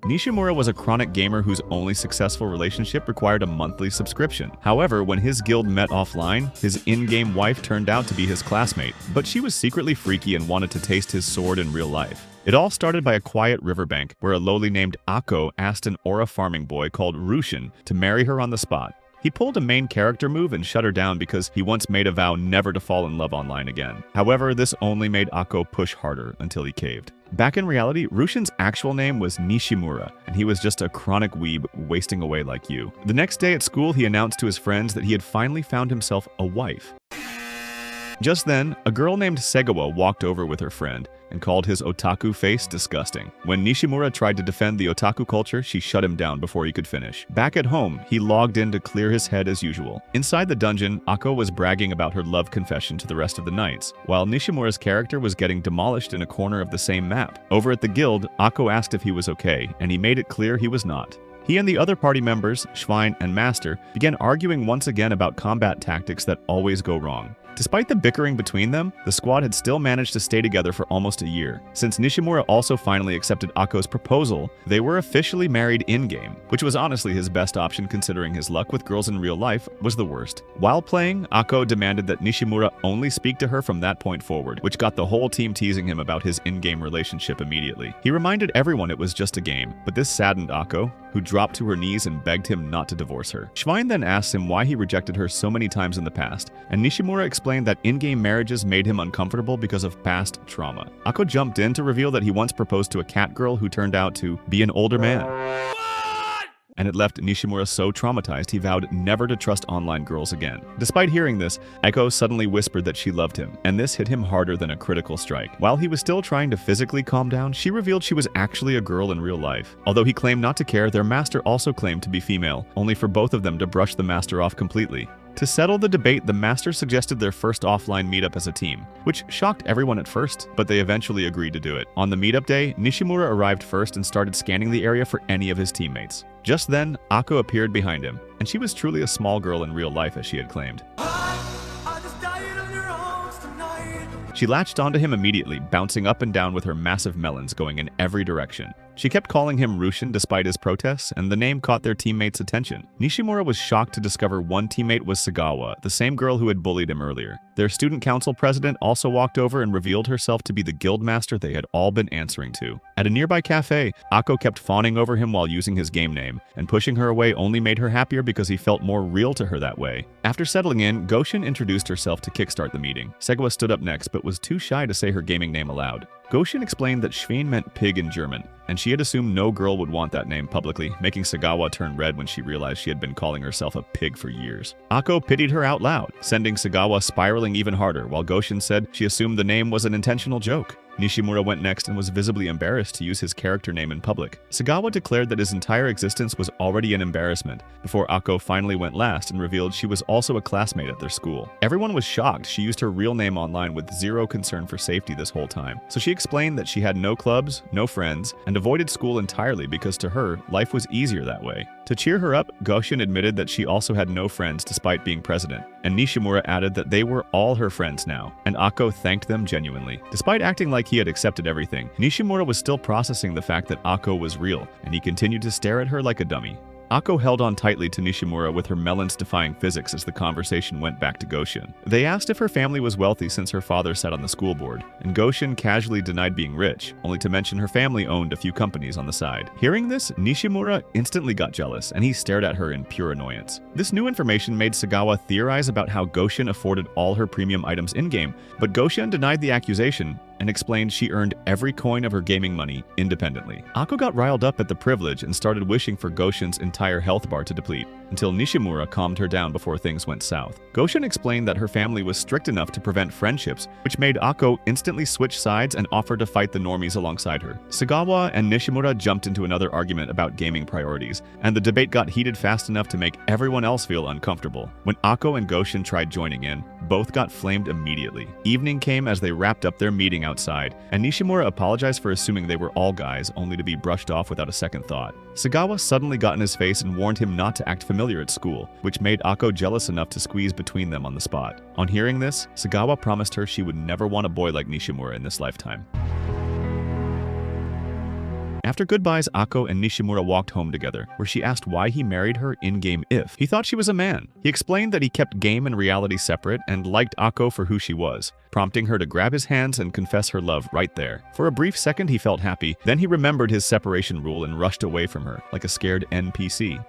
Nishimura was a chronic gamer whose only successful relationship required a monthly subscription. However, when his guild met offline, his in-game wife turned out to be his classmate, but she was secretly freaky and wanted to taste his sword in real life. It all started by a quiet riverbank where a lowly named Ako asked an aura farming boy called Rushin to marry her on the spot. He pulled a main character move and shut her down because he once made a vow never to fall in love online again. However, this only made Ako push harder until he caved. Back in reality, Rushin's actual name was Nishimura, and he was just a chronic weeb wasting away like you. The next day at school, he announced to his friends that he had finally found himself a wife. Just then, a girl named Segawa walked over with her friend and called his otaku face disgusting. When Nishimura tried to defend the otaku culture, she shut him down before he could finish. Back at home, he logged in to clear his head as usual. Inside the dungeon, Ako was bragging about her love confession to the rest of the knights, while Nishimura's character was getting demolished in a corner of the same map. Over at the guild, Ako asked if he was okay, and he made it clear he was not. He and the other party members, Schwein and Master, began arguing once again about combat tactics that always go wrong. Despite the bickering between them, the squad had still managed to stay together for almost a year. Since Nishimura also finally accepted Ako's proposal, they were officially married in-game, which was honestly his best option considering his luck with girls in real life was the worst. While playing, Ako demanded that Nishimura only speak to her from that point forward, which got the whole team teasing him about his in-game relationship immediately. He reminded everyone it was just a game, but this saddened Ako, who dropped to her knees and begged him not to divorce her. Schwein then asked him why he rejected her so many times in the past, and Nishimura explained that in-game marriages made him uncomfortable because of past trauma. Ako jumped in to reveal that he once proposed to a cat girl who turned out to be an older man. And it left Nishimura so traumatized he vowed never to trust online girls again. Despite hearing this, Ako suddenly whispered that she loved him, and this hit him harder than a critical strike. While he was still trying to physically calm down, she revealed she was actually a girl in real life. Although he claimed not to care, their master also claimed to be female, only for both of them to brush the master off completely. To settle the debate, the master suggested their first offline meetup as a team, which shocked everyone at first, but they eventually agreed to do it. On the meetup day, Nishimura arrived first and started scanning the area for any of his teammates. Just then, Ako appeared behind him, and she was truly a small girl in real life as she had claimed. She latched onto him immediately, bouncing up and down with her massive melons going in every direction. She kept calling him Rushin despite his protests, and the name caught their teammates' attention. Nishimura was shocked to discover one teammate was Sagawa, the same girl who had bullied him earlier. Their student council president also walked over and revealed herself to be the guild master they had all been answering to. At a nearby cafe, Ako kept fawning over him while using his game name, and pushing her away only made her happier because he felt more real to her that way. After settling in, Goshin introduced herself to kickstart the meeting. Segawa stood up next but was too shy to say her gaming name aloud. Goshin explained that Schwein meant pig in German, and she had assumed no girl would want that name publicly, making Sagawa turn red when she realized she had been calling herself a pig for years. Ako pitied her out loud, sending Sagawa spiraling even harder, while Goshin said she assumed the name was an intentional joke. Nishimura went next and was visibly embarrassed to use his character name in public. Sagawa declared that his entire existence was already an embarrassment, before Ako finally went last and revealed she was also a classmate at their school. Everyone was shocked she used her real name online with zero concern for safety this whole time, so she explained that she had no clubs, no friends, and avoided school entirely because to her, life was easier that way. To cheer her up, Goshin admitted that she also had no friends despite being president, and Nishimura added that they were all her friends now, and Ako thanked them genuinely. Despite acting like he had accepted everything, Nishimura was still processing the fact that Ako was real, and he continued to stare at her like a dummy. Ako held on tightly to Nishimura with her melons defying physics as the conversation went back to Goshin. They asked if her family was wealthy since her father sat on the school board, and Goshin casually denied being rich, only to mention her family owned a few companies on the side. Hearing this, Nishimura instantly got jealous, and he stared at her in pure annoyance. This new information made Sagawa theorize about how Goshin afforded all her premium items in-game, but Goshin denied the accusation and explained she earned every coin of her gaming money independently. Ako got riled up at the privilege and started wishing for Goshin's entire health bar to deplete, until Nishimura calmed her down before things went south. Goshin explained that her family was strict enough to prevent friendships, which made Ako instantly switch sides and offer to fight the normies alongside her. Sagawa and Nishimura jumped into another argument about gaming priorities, and the debate got heated fast enough to make everyone else feel uncomfortable. When Ako and Goshin tried joining in, both got flamed immediately. Evening came as they wrapped up their meeting outside, and Nishimura apologized for assuming they were all guys, only to be brushed off without a second thought. Sagawa suddenly got in his face and warned him not to act familiar at school, which made Ako jealous enough to squeeze between them on the spot. On hearing this, Sagawa promised her she would never want a boy like Nishimura in this lifetime. After goodbyes, Ako and Nishimura walked home together, where she asked why he married her in-game if he thought she was a man. He explained that he kept game and reality separate and liked Ako for who she was, prompting her to grab his hands and confess her love right there. For a brief second, he felt happy, then he remembered his separation rule and rushed away from her, like a scared NPC.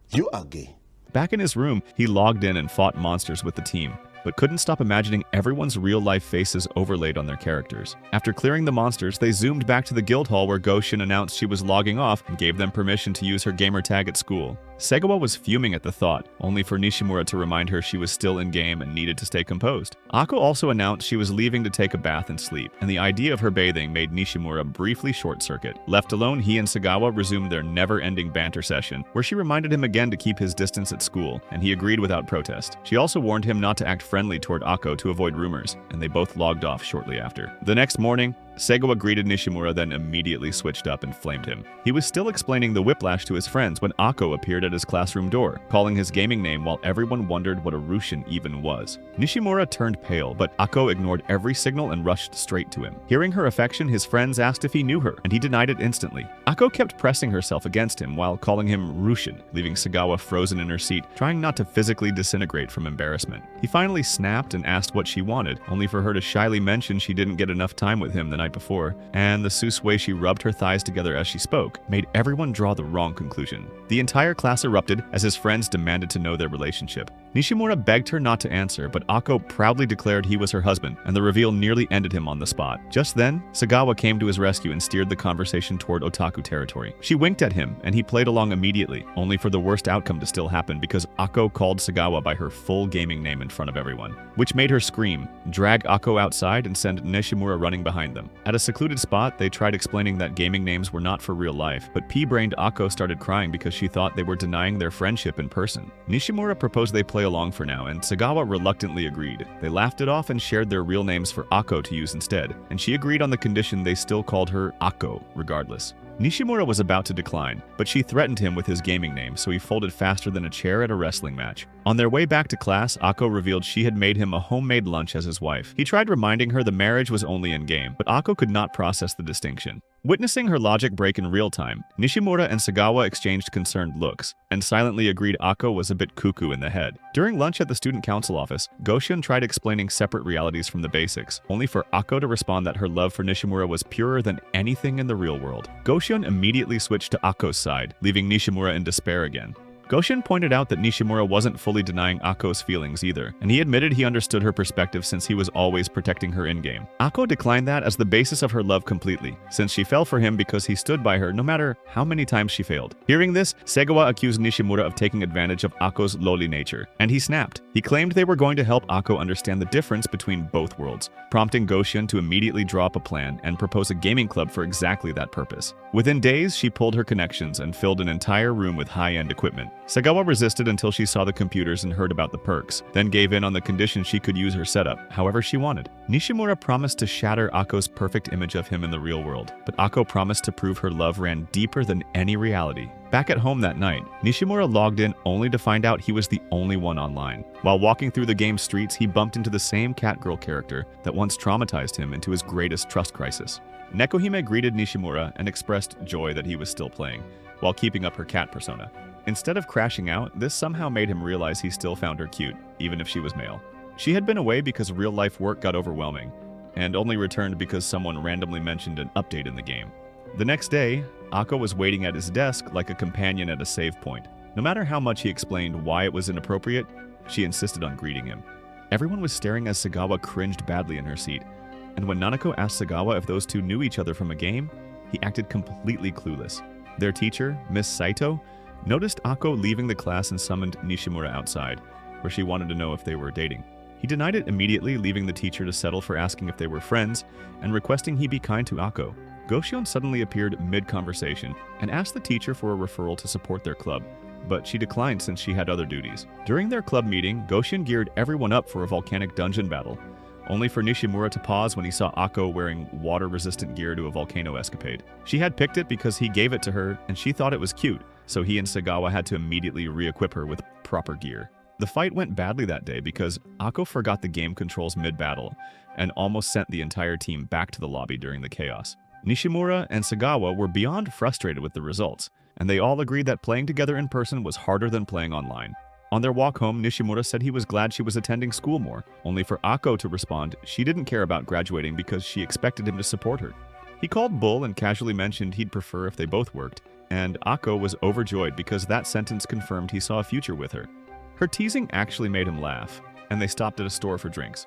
You are gay. Back in his room, he logged in and fought monsters with the team, but couldn't stop imagining everyone's real-life faces overlaid on their characters. After clearing the monsters, they zoomed back to the guild hall where Goshin announced she was logging off and gave them permission to use her gamer tag at school. Segawa was fuming at the thought, only for Nishimura to remind her she was still in-game and needed to stay composed. Ako also announced she was leaving to take a bath and sleep, and the idea of her bathing made Nishimura briefly short-circuit. Left alone, he and Sagawa resumed their never-ending banter session, where she reminded him again to keep his distance at school, and he agreed without protest. She also warned him not to act friendly toward Ako to avoid rumors, and they both logged off shortly after. The next morning, Segawa greeted Nishimura, then immediately switched up and flamed him. He was still explaining the whiplash to his friends when Ako appeared at his classroom door, calling his gaming name while everyone wondered what a Rushin even was. Nishimura turned pale, but Ako ignored every signal and rushed straight to him. Hearing her affection, his friends asked if he knew her, and he denied it instantly. Ako kept pressing herself against him while calling him Rushin, leaving Sagawa frozen in her seat, trying not to physically disintegrate from embarrassment. He finally snapped and asked what she wanted, only for her to shyly mention she didn't get enough time with him the night before, and the Seuss way she rubbed her thighs together as she spoke made everyone draw the wrong conclusion. The entire class erupted as his friends demanded to know their relationship. Nishimura begged her not to answer, but Ako proudly declared he was her husband, and the reveal nearly ended him on the spot. Just then, Sagawa came to his rescue and steered the conversation toward Otaku territory. She winked at him, and he played along immediately, only for the worst outcome to still happen because Ako called Sagawa by her full gaming name in front of everyone, which made her scream, drag Ako outside, and send Nishimura running behind them. At a secluded spot, they tried explaining that gaming names were not for real life, but pea-brained Ako started crying because she thought they were denying their friendship in person. Nishimura proposed they play along for now, and Sagawa reluctantly agreed. They laughed it off and shared their real names for Ako to use instead, and she agreed on the condition they still called her Ako, regardless. Nishimura was about to decline, but she threatened him with his gaming name, so he folded faster than a chair at a wrestling match. On their way back to class, Ako revealed she had made him a homemade lunch as his wife. He tried reminding her the marriage was only in-game, but Ako could not process the distinction. Witnessing her logic break in real time, Nishimura and Sagawa exchanged concerned looks, and silently agreed Ako was a bit cuckoo in the head. During lunch at the student council office, Goshin tried explaining separate realities from the basics, only for Ako to respond that her love for Nishimura was purer than anything in the real world. Goshin immediately switched to Ako's side, leaving Nishimura in despair again. Goshin pointed out that Nishimura wasn't fully denying Ako's feelings either, and he admitted he understood her perspective since he was always protecting her in-game. Ako declined that as the basis of her love completely, since she fell for him because he stood by her no matter how many times she failed. Hearing this, Sagawa accused Nishimura of taking advantage of Ako's lowly nature, and he snapped. He claimed they were going to help Ako understand the difference between both worlds, prompting Goshin to immediately draw up a plan and propose a gaming club for exactly that purpose. Within days, she pulled her connections and filled an entire room with high-end equipment. Sagawa resisted until she saw the computers and heard about the perks, then gave in on the condition she could use her setup however she wanted. Nishimura promised to shatter Ako's perfect image of him in the real world, but Ako promised to prove her love ran deeper than any reality. Back at home that night, Nishimura logged in only to find out he was the only one online. While walking through the game's streets, he bumped into the same catgirl character that once traumatized him into his greatest trust crisis. Nekohime greeted Nishimura and expressed joy that he was still playing, while keeping up her cat persona. Instead of crashing out, this somehow made him realize he still found her cute, even if she was male. She had been away because real-life work got overwhelming, and only returned because someone randomly mentioned an update in the game. The next day, Ako was waiting at his desk like a companion at a save point. No matter how much he explained why it was inappropriate, she insisted on greeting him. Everyone was staring as Sagawa cringed badly in her seat, and when Nanako asked Sagawa if those two knew each other from a game, he acted completely clueless. Their teacher, Miss Saito, noticed Ako leaving the class and summoned Nishimura outside, where she wanted to know if they were dating. He denied it immediately, leaving the teacher to settle for asking if they were friends and requesting he be kind to Ako. Goshin suddenly appeared mid-conversation and asked the teacher for a referral to support their club, but she declined since she had other duties. During their club meeting, Goshin geared everyone up for a volcanic dungeon battle, only for Nishimura to pause when he saw Ako wearing water-resistant gear to a volcano escapade. She had picked it because he gave it to her and she thought it was cute, so he and Sagawa had to immediately re-equip her with proper gear. The fight went badly that day because Ako forgot the game controls mid-battle and almost sent the entire team back to the lobby during the chaos. Nishimura and Sagawa were beyond frustrated with the results, and they all agreed that playing together in person was harder than playing online. On their walk home, Nishimura said he was glad she was attending school more, only for Ako to respond she didn't care about graduating because she expected him to support her. He called bull and casually mentioned he'd prefer if they both worked, and Ako was overjoyed because that sentence confirmed he saw a future with her. Her teasing actually made him laugh, and they stopped at a store for drinks.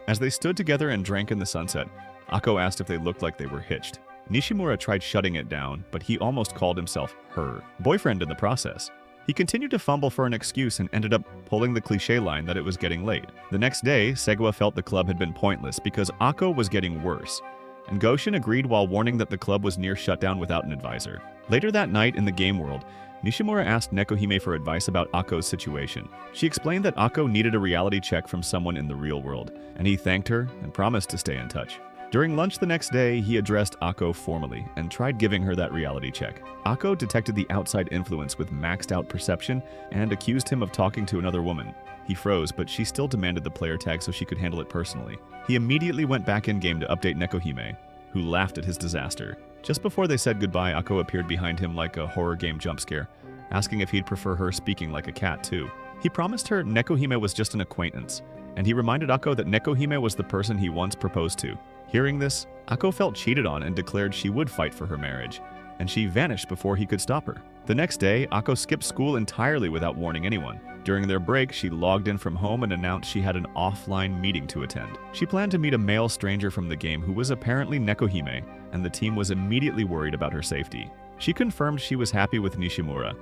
As they stood together and drank in the sunset, Ako asked if they looked like they were hitched. Nishimura tried shutting it down, but he almost called himself her boyfriend in the process. He continued to fumble for an excuse and ended up pulling the cliché line that it was getting late. The next day, Sagawa felt the club had been pointless because Ako was getting worse, and Goshin agreed while warning that the club was near shutdown without an advisor. Later that night in the game world, Nishimura asked Nekohime for advice about Ako's situation. She explained that Ako needed a reality check from someone in the real world, and he thanked her and promised to stay in touch. During lunch the next day, he addressed Ako formally and tried giving her that reality check. Ako detected the outside influence with maxed out perception and accused him of talking to another woman. He froze, but she still demanded the player tag so she could handle it personally. He immediately went back in-game to update Nekohime, who laughed at his disaster. Just before they said goodbye, Ako appeared behind him like a horror game jump scare, asking if he'd prefer her speaking like a cat too. He promised her Nekohime was just an acquaintance, and he reminded Ako that Nekohime was the person he once proposed to. Hearing this, Ako felt cheated on and declared she would fight for her marriage, and she vanished before he could stop her. The next day, Ako skipped school entirely without warning anyone. During their break, she logged in from home and announced she had an offline meeting to attend. She planned to meet a male stranger from the game who was apparently Nekohime, and the team was immediately worried about her safety. She confirmed she was happy with Nishimura,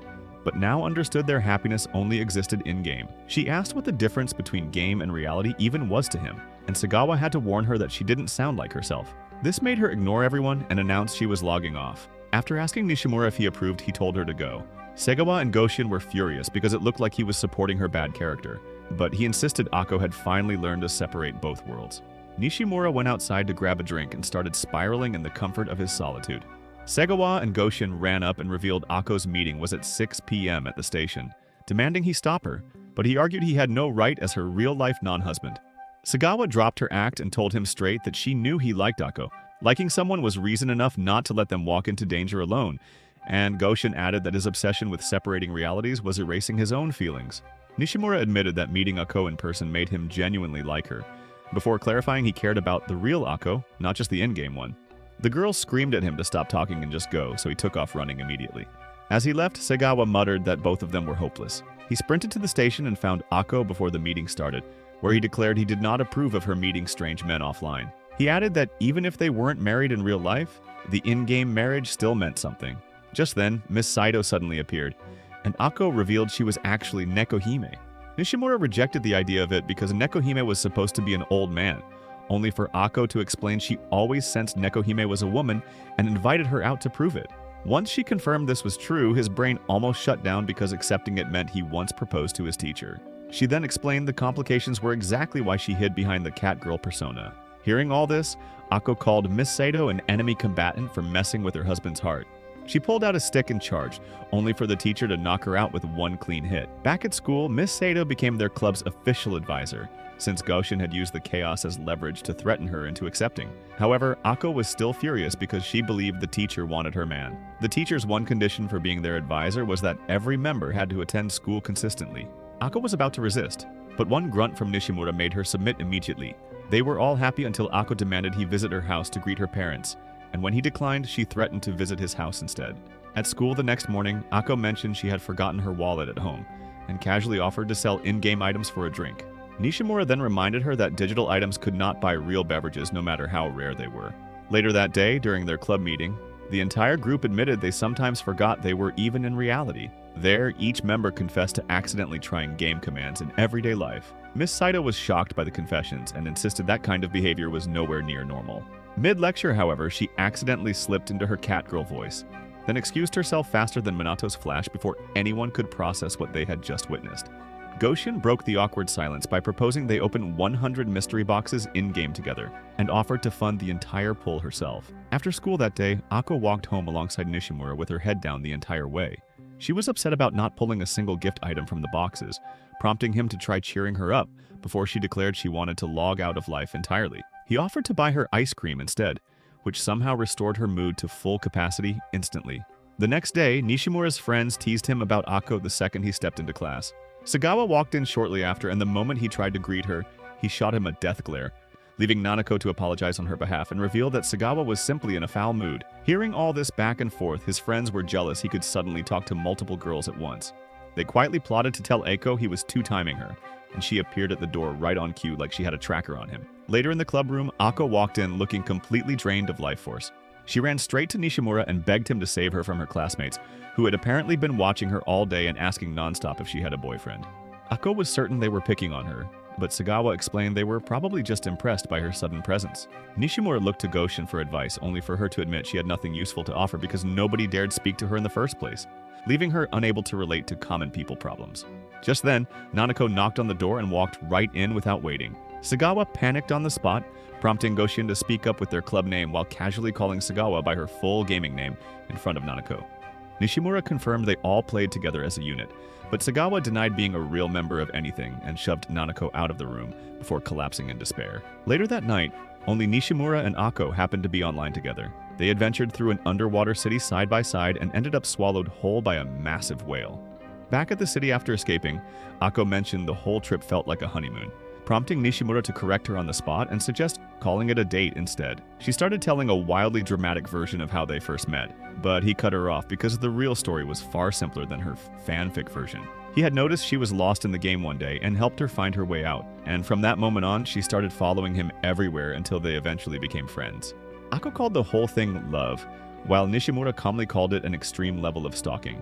but now understood their happiness only existed in-game. She asked what the difference between game and reality even was to him, and Sagawa had to warn her that she didn't sound like herself. This made her ignore everyone and announce she was logging off. After asking Nishimura if he approved, he told her to go. Sagawa and Goshin were furious because it looked like he was supporting her bad character, but he insisted Ako had finally learned to separate both worlds. Nishimura went outside to grab a drink and started spiraling in the comfort of his solitude. Sagawa and Goshin ran up and revealed Ako's meeting was at 6 p.m. at the station, demanding he stop her, but he argued he had no right as her real-life non-husband. Sagawa dropped her act and told him straight that she knew he liked Ako. Liking someone was reason enough not to let them walk into danger alone, and Goshin added that his obsession with separating realities was erasing his own feelings. Nishimura admitted that meeting Ako in person made him genuinely like her, before clarifying he cared about the real Ako, not just the in-game one. The girl screamed at him to stop talking and just go, so he took off running immediately. As he left, Sagawa muttered that both of them were hopeless. He sprinted to the station and found Ako before the meeting started, where he declared he did not approve of her meeting strange men offline. He added that even if they weren't married in real life, the in-game marriage still meant something. Just then, Miss Saito suddenly appeared, and Ako revealed she was actually Nekohime. Nishimura rejected the idea of it because Nekohime was supposed to be an old man, only for Ako to explain she always sensed Nekohime was a woman and invited her out to prove it. Once she confirmed this was true, his brain almost shut down because accepting it meant he once proposed to his teacher. She then explained the complications were exactly why she hid behind the cat girl persona. Hearing all this, Ako called Miss Saito an enemy combatant for messing with her husband's heart. She pulled out a stick and charged, only for the teacher to knock her out with one clean hit. Back at school, Miss Saito became their club's official advisor, since Goshin had used the chaos as leverage to threaten her into accepting. However, Ako was still furious because she believed the teacher wanted her man. The teacher's one condition for being their advisor was that every member had to attend school consistently. Ako was about to resist, but one grunt from Nishimura made her submit immediately. They were all happy until Ako demanded he visit her house to greet her parents, and when he declined, she threatened to visit his house instead. At school the next morning, Ako mentioned she had forgotten her wallet at home, and casually offered to sell in-game items for a drink. Nishimura then reminded her that digital items could not buy real beverages no matter how rare they were. Later that day, during their club meeting, the entire group admitted they sometimes forgot they were even in reality. There, each member confessed to accidentally trying game commands in everyday life. Miss Saito was shocked by the confessions and insisted that kind of behavior was nowhere near normal. Mid-lecture, however, she accidentally slipped into her catgirl voice, then excused herself faster than Minato's flash before anyone could process what they had just witnessed. Goshin broke the awkward silence by proposing they open 100 mystery boxes in-game together, and offered to fund the entire pull herself. After school that day, Ako walked home alongside Nishimura with her head down the entire way. She was upset about not pulling a single gift item from the boxes, prompting him to try cheering her up before she declared she wanted to log out of life entirely. He offered to buy her ice cream instead, which somehow restored her mood to full capacity instantly. The next day, Nishimura's friends teased him about Ako the second he stepped into class. Sagawa walked in shortly after, and the moment he tried to greet her, he shot him a death glare, leaving Nanako to apologize on her behalf and reveal that Sagawa was simply in a foul mood. Hearing all this back and forth, his friends were jealous he could suddenly talk to multiple girls at once. They quietly plotted to tell Eiko he was two-timing her, and she appeared at the door right on cue like she had a tracker on him. Later in the club room, Ako walked in looking completely drained of life force. She ran straight to Nishimura and begged him to save her from her classmates, who had apparently been watching her all day and asking nonstop if she had a boyfriend. Ako was certain they were picking on her, but Sagawa explained they were probably just impressed by her sudden presence. Nishimura looked to Goshin for advice, only for her to admit she had nothing useful to offer because nobody dared speak to her in the first place, leaving her unable to relate to common people problems. Just then, Nanako knocked on the door and walked right in without waiting. Sagawa panicked on the spot, prompting Goshin to speak up with their club name while casually calling Sagawa by her full gaming name in front of Nanako. Nishimura confirmed they all played together as a unit, but Sagawa denied being a real member of anything and shoved Nanako out of the room before collapsing in despair. Later that night, only Nishimura and Ako happened to be online together. They adventured through an underwater city side by side and ended up swallowed whole by a massive whale. Back at the city after escaping, Ako mentioned the whole trip felt like a honeymoon, prompting Nishimura to correct her on the spot and suggest calling it a date instead. She started telling a wildly dramatic version of how they first met, but he cut her off because the real story was far simpler than her fanfic version. He had noticed she was lost in the game one day and helped her find her way out, and from that moment on, she started following him everywhere until they eventually became friends. Ako called the whole thing love, while Nishimura calmly called it an extreme level of stalking.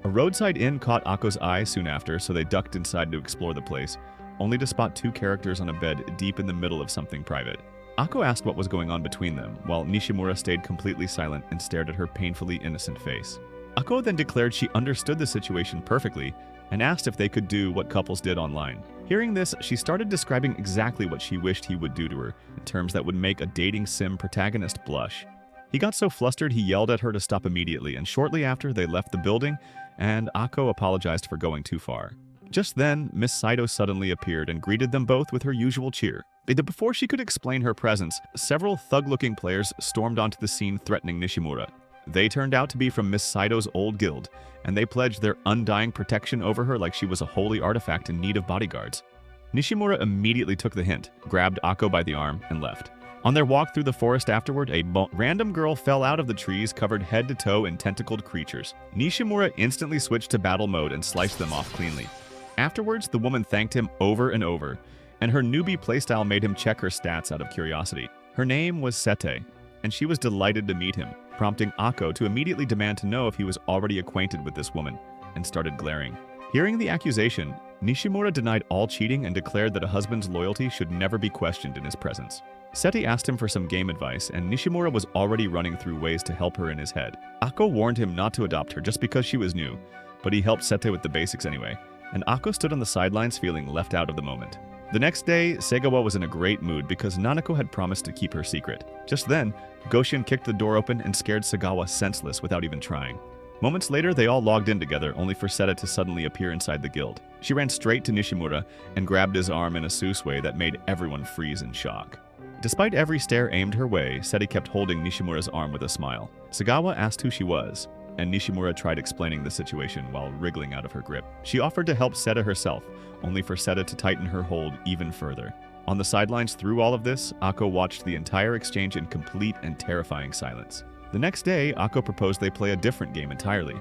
A roadside inn caught Ako's eye soon after, so they ducked inside to explore the place, only to spot two characters on a bed deep in the middle of something private. Ako asked what was going on between them, while Nishimura stayed completely silent and stared at her painfully innocent face. Ako then declared she understood the situation perfectly and asked if they could do what couples did online. Hearing this, she started describing exactly what she wished he would do to her, in terms that would make a dating sim protagonist blush. He got so flustered he yelled at her to stop immediately, and shortly after they left the building, and Ako apologized for going too far. Just then, Miss Saito suddenly appeared and greeted them both with her usual cheer. Before she could explain her presence, several thug-looking players stormed onto the scene threatening Nishimura. They turned out to be from Miss Saito's old guild, and they pledged their undying protection over her like she was a holy artifact in need of bodyguards. Nishimura immediately took the hint, grabbed Ako by the arm, and left. On their walk through the forest afterward, a random girl fell out of the trees covered head to toe in tentacled creatures. Nishimura instantly switched to battle mode and sliced them off cleanly. Afterwards, the woman thanked him over and over, and her newbie playstyle made him check her stats out of curiosity. Her name was Sete, and she was delighted to meet him, prompting Ako to immediately demand to know if he was already acquainted with this woman, and started glaring. Hearing the accusation, Nishimura denied all cheating and declared that a husband's loyalty should never be questioned in his presence. Seti asked him for some game advice, and Nishimura was already running through ways to help her in his head. Ako warned him not to adopt her just because she was new, but he helped Sete with the basics anyway, and Ako stood on the sidelines feeling left out of the moment. The next day, Segawa was in a great mood because Nanako had promised to keep her secret. Just then, Goshin kicked the door open and scared Sagawa senseless without even trying. Moments later, they all logged in together, only for Seta to suddenly appear inside the guild. She ran straight to Nishimura and grabbed his arm in a Seuss way that made everyone freeze in shock. Despite every stare aimed her way, Seti kept holding Nishimura's arm with a smile. Sagawa asked who she was, and Nishimura tried explaining the situation while wriggling out of her grip. She offered to help Seta herself, only for Seta to tighten her hold even further. On the sidelines through all of this, Ako watched the entire exchange in complete and terrifying silence. The next day, Ako proposed they play a different game entirely,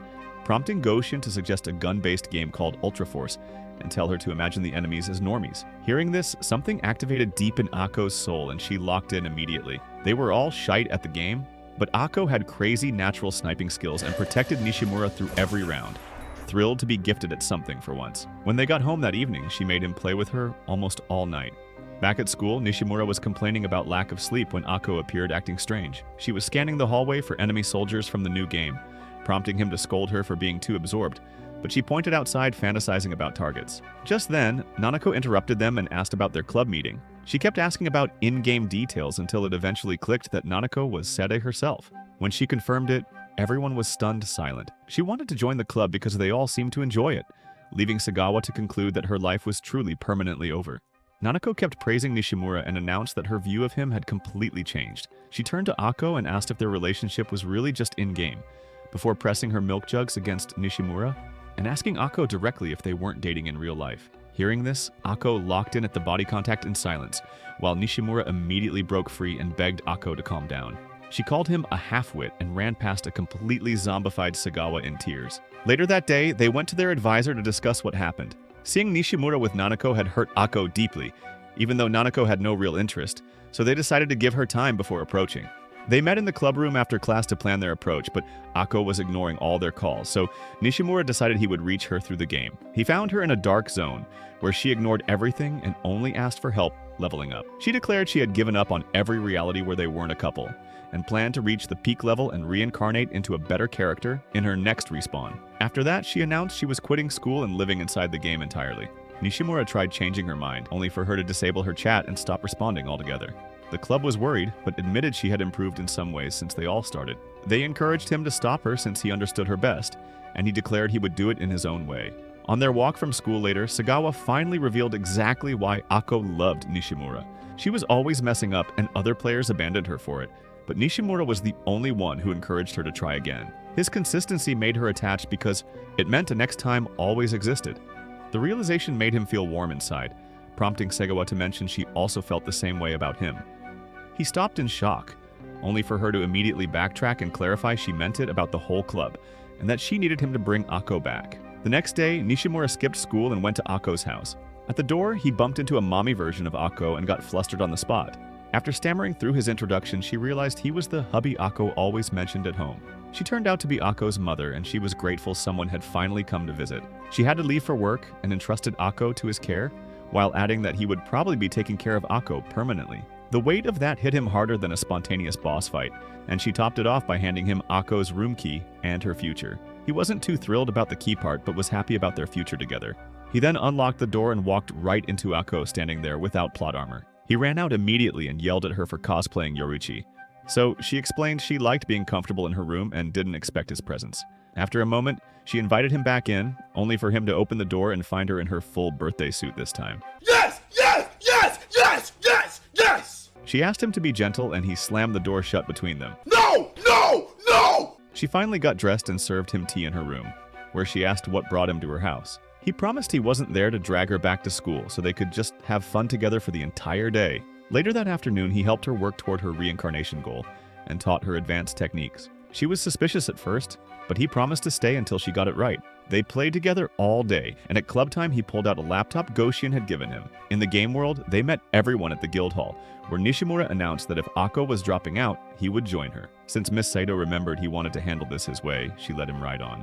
prompting Goshin to suggest a gun-based game called Ultra Force and tell her to imagine the enemies as normies. Hearing this, something activated deep in Ako's soul and she locked in immediately. They were all shite at the game, but Ako had crazy natural sniping skills and protected Nishimura through every round, thrilled to be gifted at something for once. When they got home that evening, she made him play with her almost all night. Back at school, Nishimura was complaining about lack of sleep when Ako appeared acting strange. She was scanning the hallway for enemy soldiers from the new game, prompting him to scold her for being too absorbed, but she pointed outside fantasizing about targets. Just then, Nanako interrupted them and asked about their club meeting. She kept asking about in-game details until it eventually clicked that Nanako was Sede herself. When she confirmed it, everyone was stunned silent. She wanted to join the club because they all seemed to enjoy it, leaving Sagawa to conclude that her life was truly permanently over. Nanako kept praising Nishimura and announced that her view of him had completely changed. She turned to Akko and asked if their relationship was really just in-game, before pressing her milk jugs against Nishimura and asking Akko directly if they weren't dating in real life. Hearing this, Akko locked in at the body contact in silence, while Nishimura immediately broke free and begged Akko to calm down. She called him a half-wit and ran past a completely zombified Sagawa in tears. Later that day, they went to their advisor to discuss what happened. Seeing Nishimura with Nanako had hurt Akko deeply, even though Nanako had no real interest, so they decided to give her time before approaching. They met in the club room after class to plan their approach, but Akko was ignoring all their calls, so Nishimura decided he would reach her through the game. He found her in a dark zone, where she ignored everything and only asked for help leveling up. She declared she had given up on every reality where they weren't a couple, and planned to reach the peak level and reincarnate into a better character in her next respawn. After that, she announced she was quitting school and living inside the game entirely. Nishimura tried changing her mind, only for her to disable her chat and stop responding altogether. The club was worried, but admitted she had improved in some ways since they all started. They encouraged him to stop her since he understood her best, and he declared he would do it in his own way. On their walk from school later, Sagawa finally revealed exactly why Akko loved Nishimura. She was always messing up and other players abandoned her for it, but Nishimura was the only one who encouraged her to try again. His consistency made her attached because it meant a next time always existed. The realization made him feel warm inside, prompting Sagawa to mention she also felt the same way about him. He stopped in shock, only for her to immediately backtrack and clarify she meant it about the whole club, and that she needed him to bring Akko back. The next day, Nishimura skipped school and went to Akko's house. At the door, he bumped into a mommy version of Akko and got flustered on the spot. After stammering through his introduction, she realized he was the hubby Akko always mentioned at home. She turned out to be Akko's mother, and she was grateful someone had finally come to visit. She had to leave for work and entrusted Akko to his care, while adding that he would probably be taking care of Akko permanently. The weight of that hit him harder than a spontaneous boss fight, and she topped it off by handing him Akko's room key and her future. He wasn't too thrilled about the key part, but was happy about their future together. He then unlocked the door and walked right into Akko standing there without plot armor. He ran out immediately and yelled at her for cosplaying Yoruichi. So she explained she liked being comfortable in her room and didn't expect his presence. After a moment, she invited him back in, only for him to open the door and find her in her full birthday suit this time. Yes! Yes! Yes! Yes! Yes! Yes! She asked him to be gentle and he slammed the door shut between them. No! No! No! She finally got dressed and served him tea in her room, where she asked what brought him to her house. He promised he wasn't there to drag her back to school so they could just have fun together for the entire day. Later that afternoon, he helped her work toward her reincarnation goal and taught her advanced techniques. She was suspicious at first, but he promised to stay until she got it right. They played together all day, and at club time he pulled out a laptop Goshian had given him. In the game world, they met everyone at the guild hall, where Nishimura announced that if Akko was dropping out, he would join her. Since Miss Saito remembered he wanted to handle this his way, she let him ride on.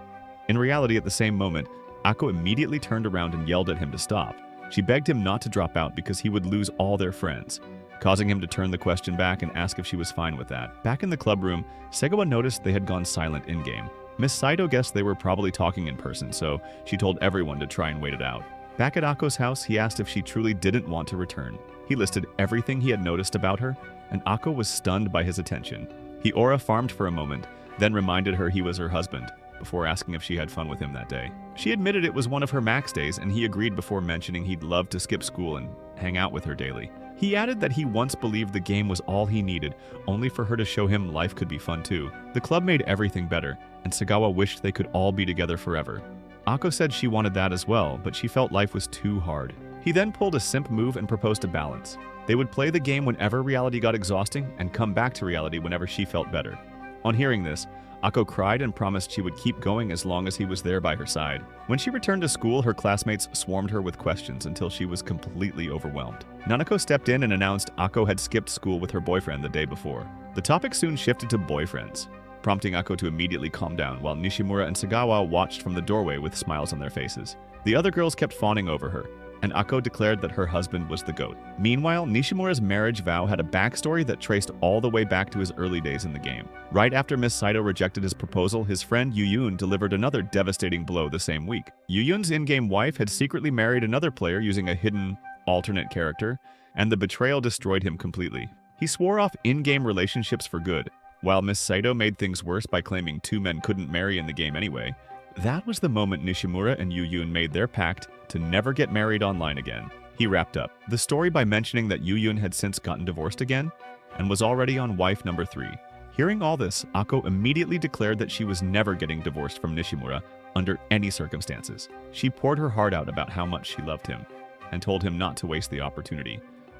In reality, at the same moment, Akko immediately turned around and yelled at him to stop. She begged him not to drop out because he would lose all their friends, causing him to turn the question back and ask if she was fine with that. Back in the club room, Sagawa noticed they had gone silent in-game. Miss Saito guessed they were probably talking in person, so she told everyone to try and wait it out. Back at Akko's house, he asked if she truly didn't want to return. He listed everything he had noticed about her, and Akko was stunned by his attention. He aura farmed for a moment, then reminded her he was her husband, before asking if she had fun with him that day. She admitted it was one of her max days, and he agreed before mentioning he'd love to skip school and hang out with her daily. He added that he once believed the game was all he needed, only for her to show him life could be fun too. The club made everything better, and Sagawa wished they could all be together forever. Akko said she wanted that as well, but she felt life was too hard. He then pulled a simp move and proposed a balance. They would play the game whenever reality got exhausting, and come back to reality whenever she felt better. On hearing this, Akko cried and promised she would keep going as long as he was there by her side. When she returned to school, her classmates swarmed her with questions until she was completely overwhelmed. Nanako stepped in and announced Akko had skipped school with her boyfriend the day before. The topic soon shifted to boyfriends, prompting Akko to immediately calm down, while Nishimura and Sagawa watched from the doorway with smiles on their faces. The other girls kept fawning over her, and Akko declared that her husband was the GOAT. Meanwhile, Nishimura's marriage vow had a backstory that traced all the way back to his early days in the game. Right after Miss Saito rejected his proposal, his friend Yuyun delivered another devastating blow the same week. Yuyun's in-game wife had secretly married another player using a hidden, alternate character, and the betrayal destroyed him completely. He swore off in-game relationships for good, while Miss Saito made things worse by claiming two men couldn't marry in the game anyway. That was the moment Nishimura and Yuyun made their pact to never get married online again. He wrapped up the story by mentioning that Yuyun had since gotten divorced again and was already on wife number 3. Hearing all this, Ako immediately declared that she was never getting divorced from Nishimura under any circumstances. She poured her heart out about how much she loved him and told him not to waste the opportunity,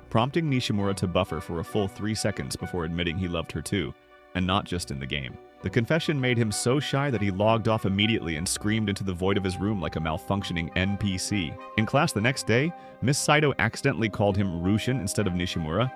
prompting Nishimura to buffer for a full 3 seconds before admitting he loved her too, and not just in the game. The confession made him so shy that he logged off immediately and screamed into the void of his room like a malfunctioning NPC. In class the next day, Miss Saito accidentally called him Rushin instead of Nishimura,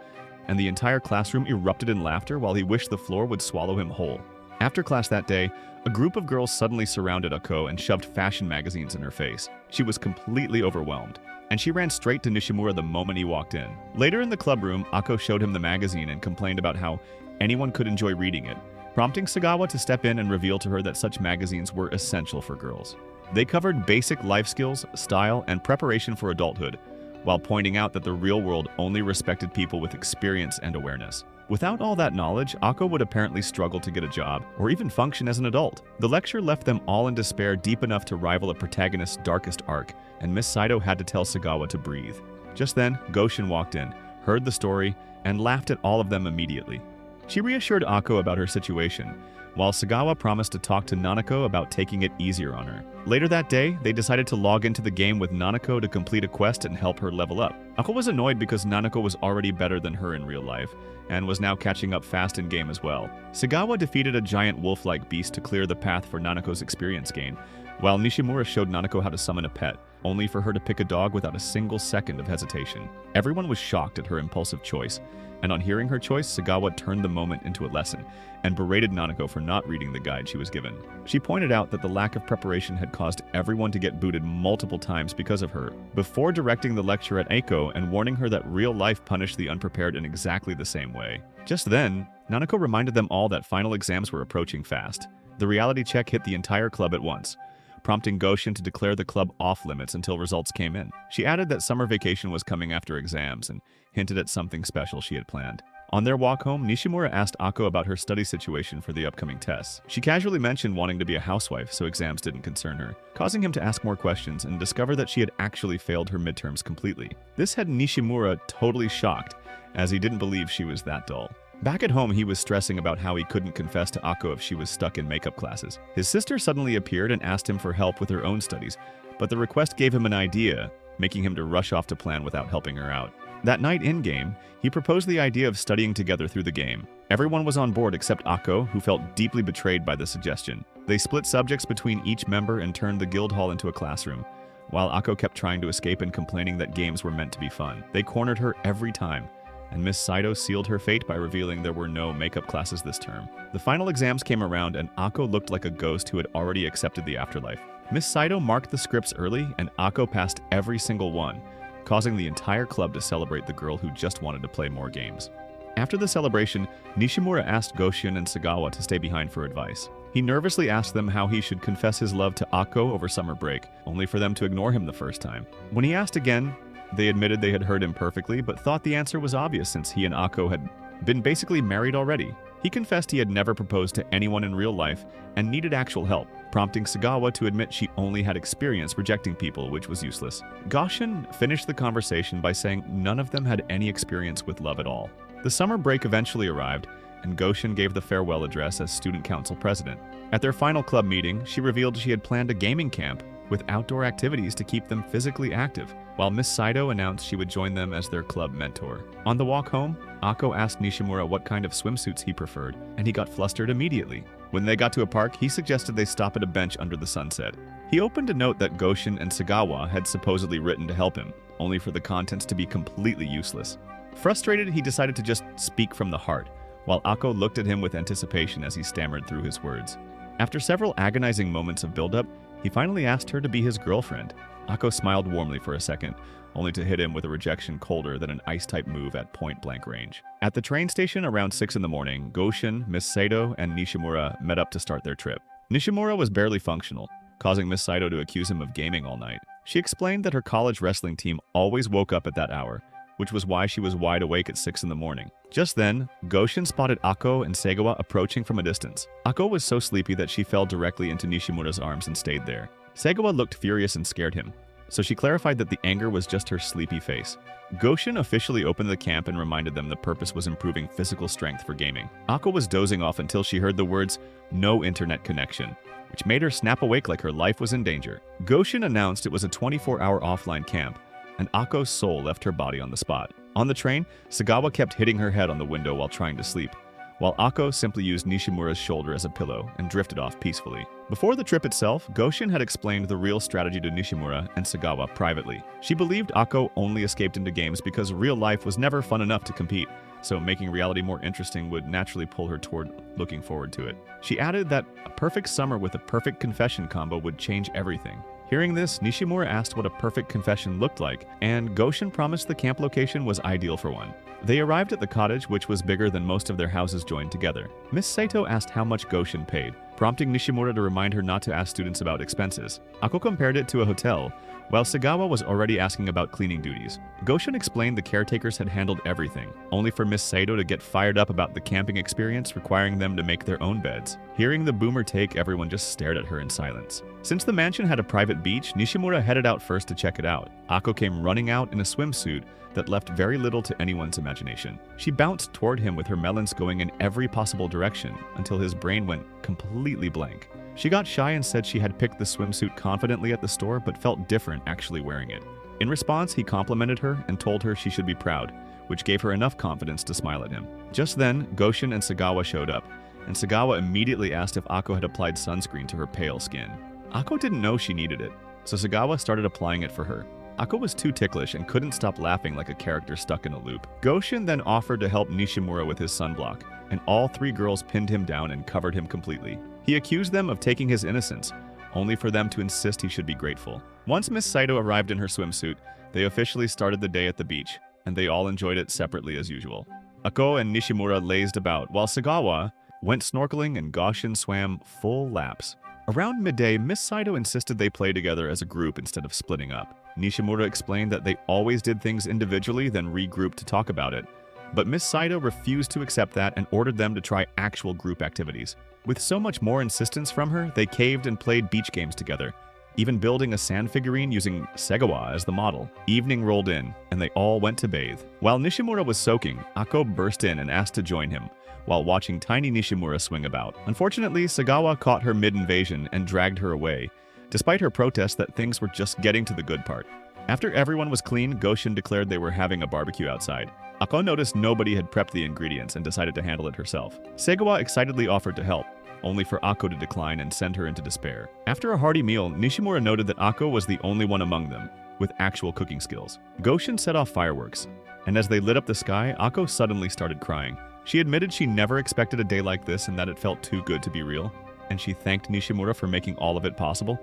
and the entire classroom erupted in laughter while he wished the floor would swallow him whole. After class that day, a group of girls suddenly surrounded Ako and shoved fashion magazines in her face. She was completely overwhelmed, and she ran straight to Nishimura the moment he walked in. Later in the club room, Ako showed him the magazine and complained about how anyone could enjoy reading it, prompting Sagawa to step in and reveal to her that such magazines were essential for girls. They covered basic life skills, style, and preparation for adulthood, while pointing out that the real world only respected people with experience and awareness. Without all that knowledge, Ako would apparently struggle to get a job or even function as an adult. The lecture left them all in despair deep enough to rival a protagonist's darkest arc, and Miss Saito had to tell Sagawa to breathe. Just then, Goshin walked in, heard the story, and laughed at all of them immediately. She reassured Ako about her situation, while Sagawa promised to talk to Nanako about taking it easier on her. Later that day, they decided to log into the game with Nanako to complete a quest and help her level up. Ako was annoyed because Nanako was already better than her in real life, and was now catching up fast in game as well. Sagawa defeated a giant wolf-like beast to clear the path for Nanako's experience gain, while Nishimura showed Nanako how to summon a pet, only for her to pick a dog without a single second of hesitation. Everyone was shocked at her impulsive choice, and on hearing her choice, Sagawa turned the moment into a lesson and berated Nanako for not reading the guide she was given. She pointed out that the lack of preparation had caused everyone to get booted multiple times because of her, before directing the lecture at Eiko and warning her that real life punished the unprepared in exactly the same way. Just then, Nanako reminded them all that final exams were approaching fast. The reality check hit the entire club at once, prompting Goshin to declare the club off-limits until results came in. She added that summer vacation was coming after exams and hinted at something special she had planned. On their walk home, Nishimura asked Ako about her study situation for the upcoming tests. She casually mentioned wanting to be a housewife so exams didn't concern her, causing him to ask more questions and discover that she had actually failed her midterms completely. This had Nishimura totally shocked, as he didn't believe she was that dull. Back at home, he was stressing about how he couldn't confess to Ako if she was stuck in makeup classes. His sister suddenly appeared and asked him for help with her own studies, but the request gave him an idea, making him to rush off to plan without helping her out. That night in-game, he proposed the idea of studying together through the game. Everyone was on board except Ako, who felt deeply betrayed by the suggestion. They split subjects between each member and turned the guild hall into a classroom, while Ako kept trying to escape and complaining that games were meant to be fun. They cornered her every time, and Miss Saito sealed her fate by revealing there were no makeup classes this term. The final exams came around and Ako looked like a ghost who had already accepted the afterlife. Miss Saito marked the scripts early and Ako passed every single one, causing the entire club to celebrate the girl who just wanted to play more games. After the celebration, Nishimura asked Goshin and Sagawa to stay behind for advice. He nervously asked them how he should confess his love to Ako over summer break, only for them to ignore him the first time. When he asked again, they admitted they had heard him perfectly, but thought the answer was obvious since he and Ako had been basically married already. He confessed he had never proposed to anyone in real life and needed actual help, prompting Sagawa to admit she only had experience rejecting people, which was useless. Goshin finished the conversation by saying none of them had any experience with love at all. The summer break eventually arrived, and Goshin gave the farewell address as student council president. At their final club meeting, she revealed she had planned a gaming camp with outdoor activities to keep them physically active, while Miss Saito announced she would join them as their club mentor. On the walk home, Ako asked Nishimura what kind of swimsuits he preferred, and he got flustered immediately. When they got to a park, he suggested they stop at a bench under the sunset. He opened a note that Goshin and Sagawa had supposedly written to help him, only for the contents to be completely useless. Frustrated, he decided to just speak from the heart, while Ako looked at him with anticipation as he stammered through his words. After several agonizing moments of buildup, he finally asked her to be his girlfriend. Ako smiled warmly for a second, only to hit him with a rejection colder than an ice-type move at point-blank range. At the train station around 6 in the morning, Goshin, Miss Saito, and Nishimura met up to start their trip. Nishimura was barely functional, causing Miss Saito to accuse him of gaming all night. She explained that her college wrestling team always woke up at that hour, which was why she was wide awake at 6 in the morning. Just then, Goshin spotted Ako and Sagawa approaching from a distance. Ako was so sleepy that she fell directly into Nishimura's arms and stayed there. Sagawa looked furious and scared him, so she clarified that the anger was just her sleepy face. Goshin officially opened the camp and reminded them the purpose was improving physical strength for gaming. Akko was dozing off until she heard the words, "no internet connection," which made her snap awake like her life was in danger. Goshin announced it was a 24-hour offline camp, and Akko's soul left her body on the spot. On the train, Sagawa kept hitting her head on the window while trying to sleep, while Akko simply used Nishimura's shoulder as a pillow and drifted off peacefully. Before the trip itself, Goshin had explained the real strategy to Nishimura and Sagawa privately. She believed Akko only escaped into games because real life was never fun enough to compete, so making reality more interesting would naturally pull her toward looking forward to it. She added that a perfect summer with a perfect confession combo would change everything. Hearing this, Nishimura asked what a perfect confession looked like, and Goshin promised the camp location was ideal for one. They arrived at the cottage, which was bigger than most of their houses joined together. Miss Saito asked how much Goshin paid, prompting Nishimura to remind her not to ask students about expenses. Akko compared it to a hotel, while Sagawa was already asking about cleaning duties. Goshin explained the caretakers had handled everything, only for Miss Saito to get fired up about the camping experience, requiring them to make their own beds. Hearing the boomer take, everyone just stared at her in silence. Since the mansion had a private beach, Nishimura headed out first to check it out. Akko came running out in a swimsuit that left very little to anyone's imagination. She bounced toward him with her melons going in every possible direction until his brain went completely blank. She got shy and said she had picked the swimsuit confidently at the store but felt different actually wearing it. In response, he complimented her and told her she should be proud, which gave her enough confidence to smile at him. Just then, Goshin and Sagawa showed up, and Sagawa immediately asked if Akko had applied sunscreen to her pale skin. Akko didn't know she needed it, so Sagawa started applying it for her. Akko was too ticklish and couldn't stop laughing like a character stuck in a loop. Goshin then offered to help Nishimura with his sunblock, and all three girls pinned him down and covered him completely. He accused them of taking his innocence, only for them to insist he should be grateful. Once Miss Saito arrived in her swimsuit, they officially started the day at the beach, and they all enjoyed it separately as usual. Akko and Nishimura lazed about, while Sagawa went snorkeling and Goshin swam full laps. Around midday, Miss Saito insisted they play together as a group instead of splitting up. Nishimura explained that they always did things individually, then regrouped to talk about it. But Miss Saito refused to accept that and ordered them to try actual group activities. With so much more insistence from her, they caved and played beach games together, even building a sand figurine using Sagawa as the model. Evening rolled in, and they all went to bathe. While Nishimura was soaking, Akko burst in and asked to join him, while watching tiny Nishimura swing about. Unfortunately, Sagawa caught her mid-invasion and dragged her away, despite her protest that things were just getting to the good part. After everyone was clean, Goshin declared they were having a barbecue outside. Akko noticed nobody had prepped the ingredients and decided to handle it herself. Sagawa excitedly offered to help, only for Akko to decline and send her into despair. After a hearty meal, Nishimura noted that Akko was the only one among them with actual cooking skills. Goshin set off fireworks, and as they lit up the sky, Akko suddenly started crying. She admitted she never expected a day like this and that it felt too good to be real, and she thanked Nishimura for making all of it possible,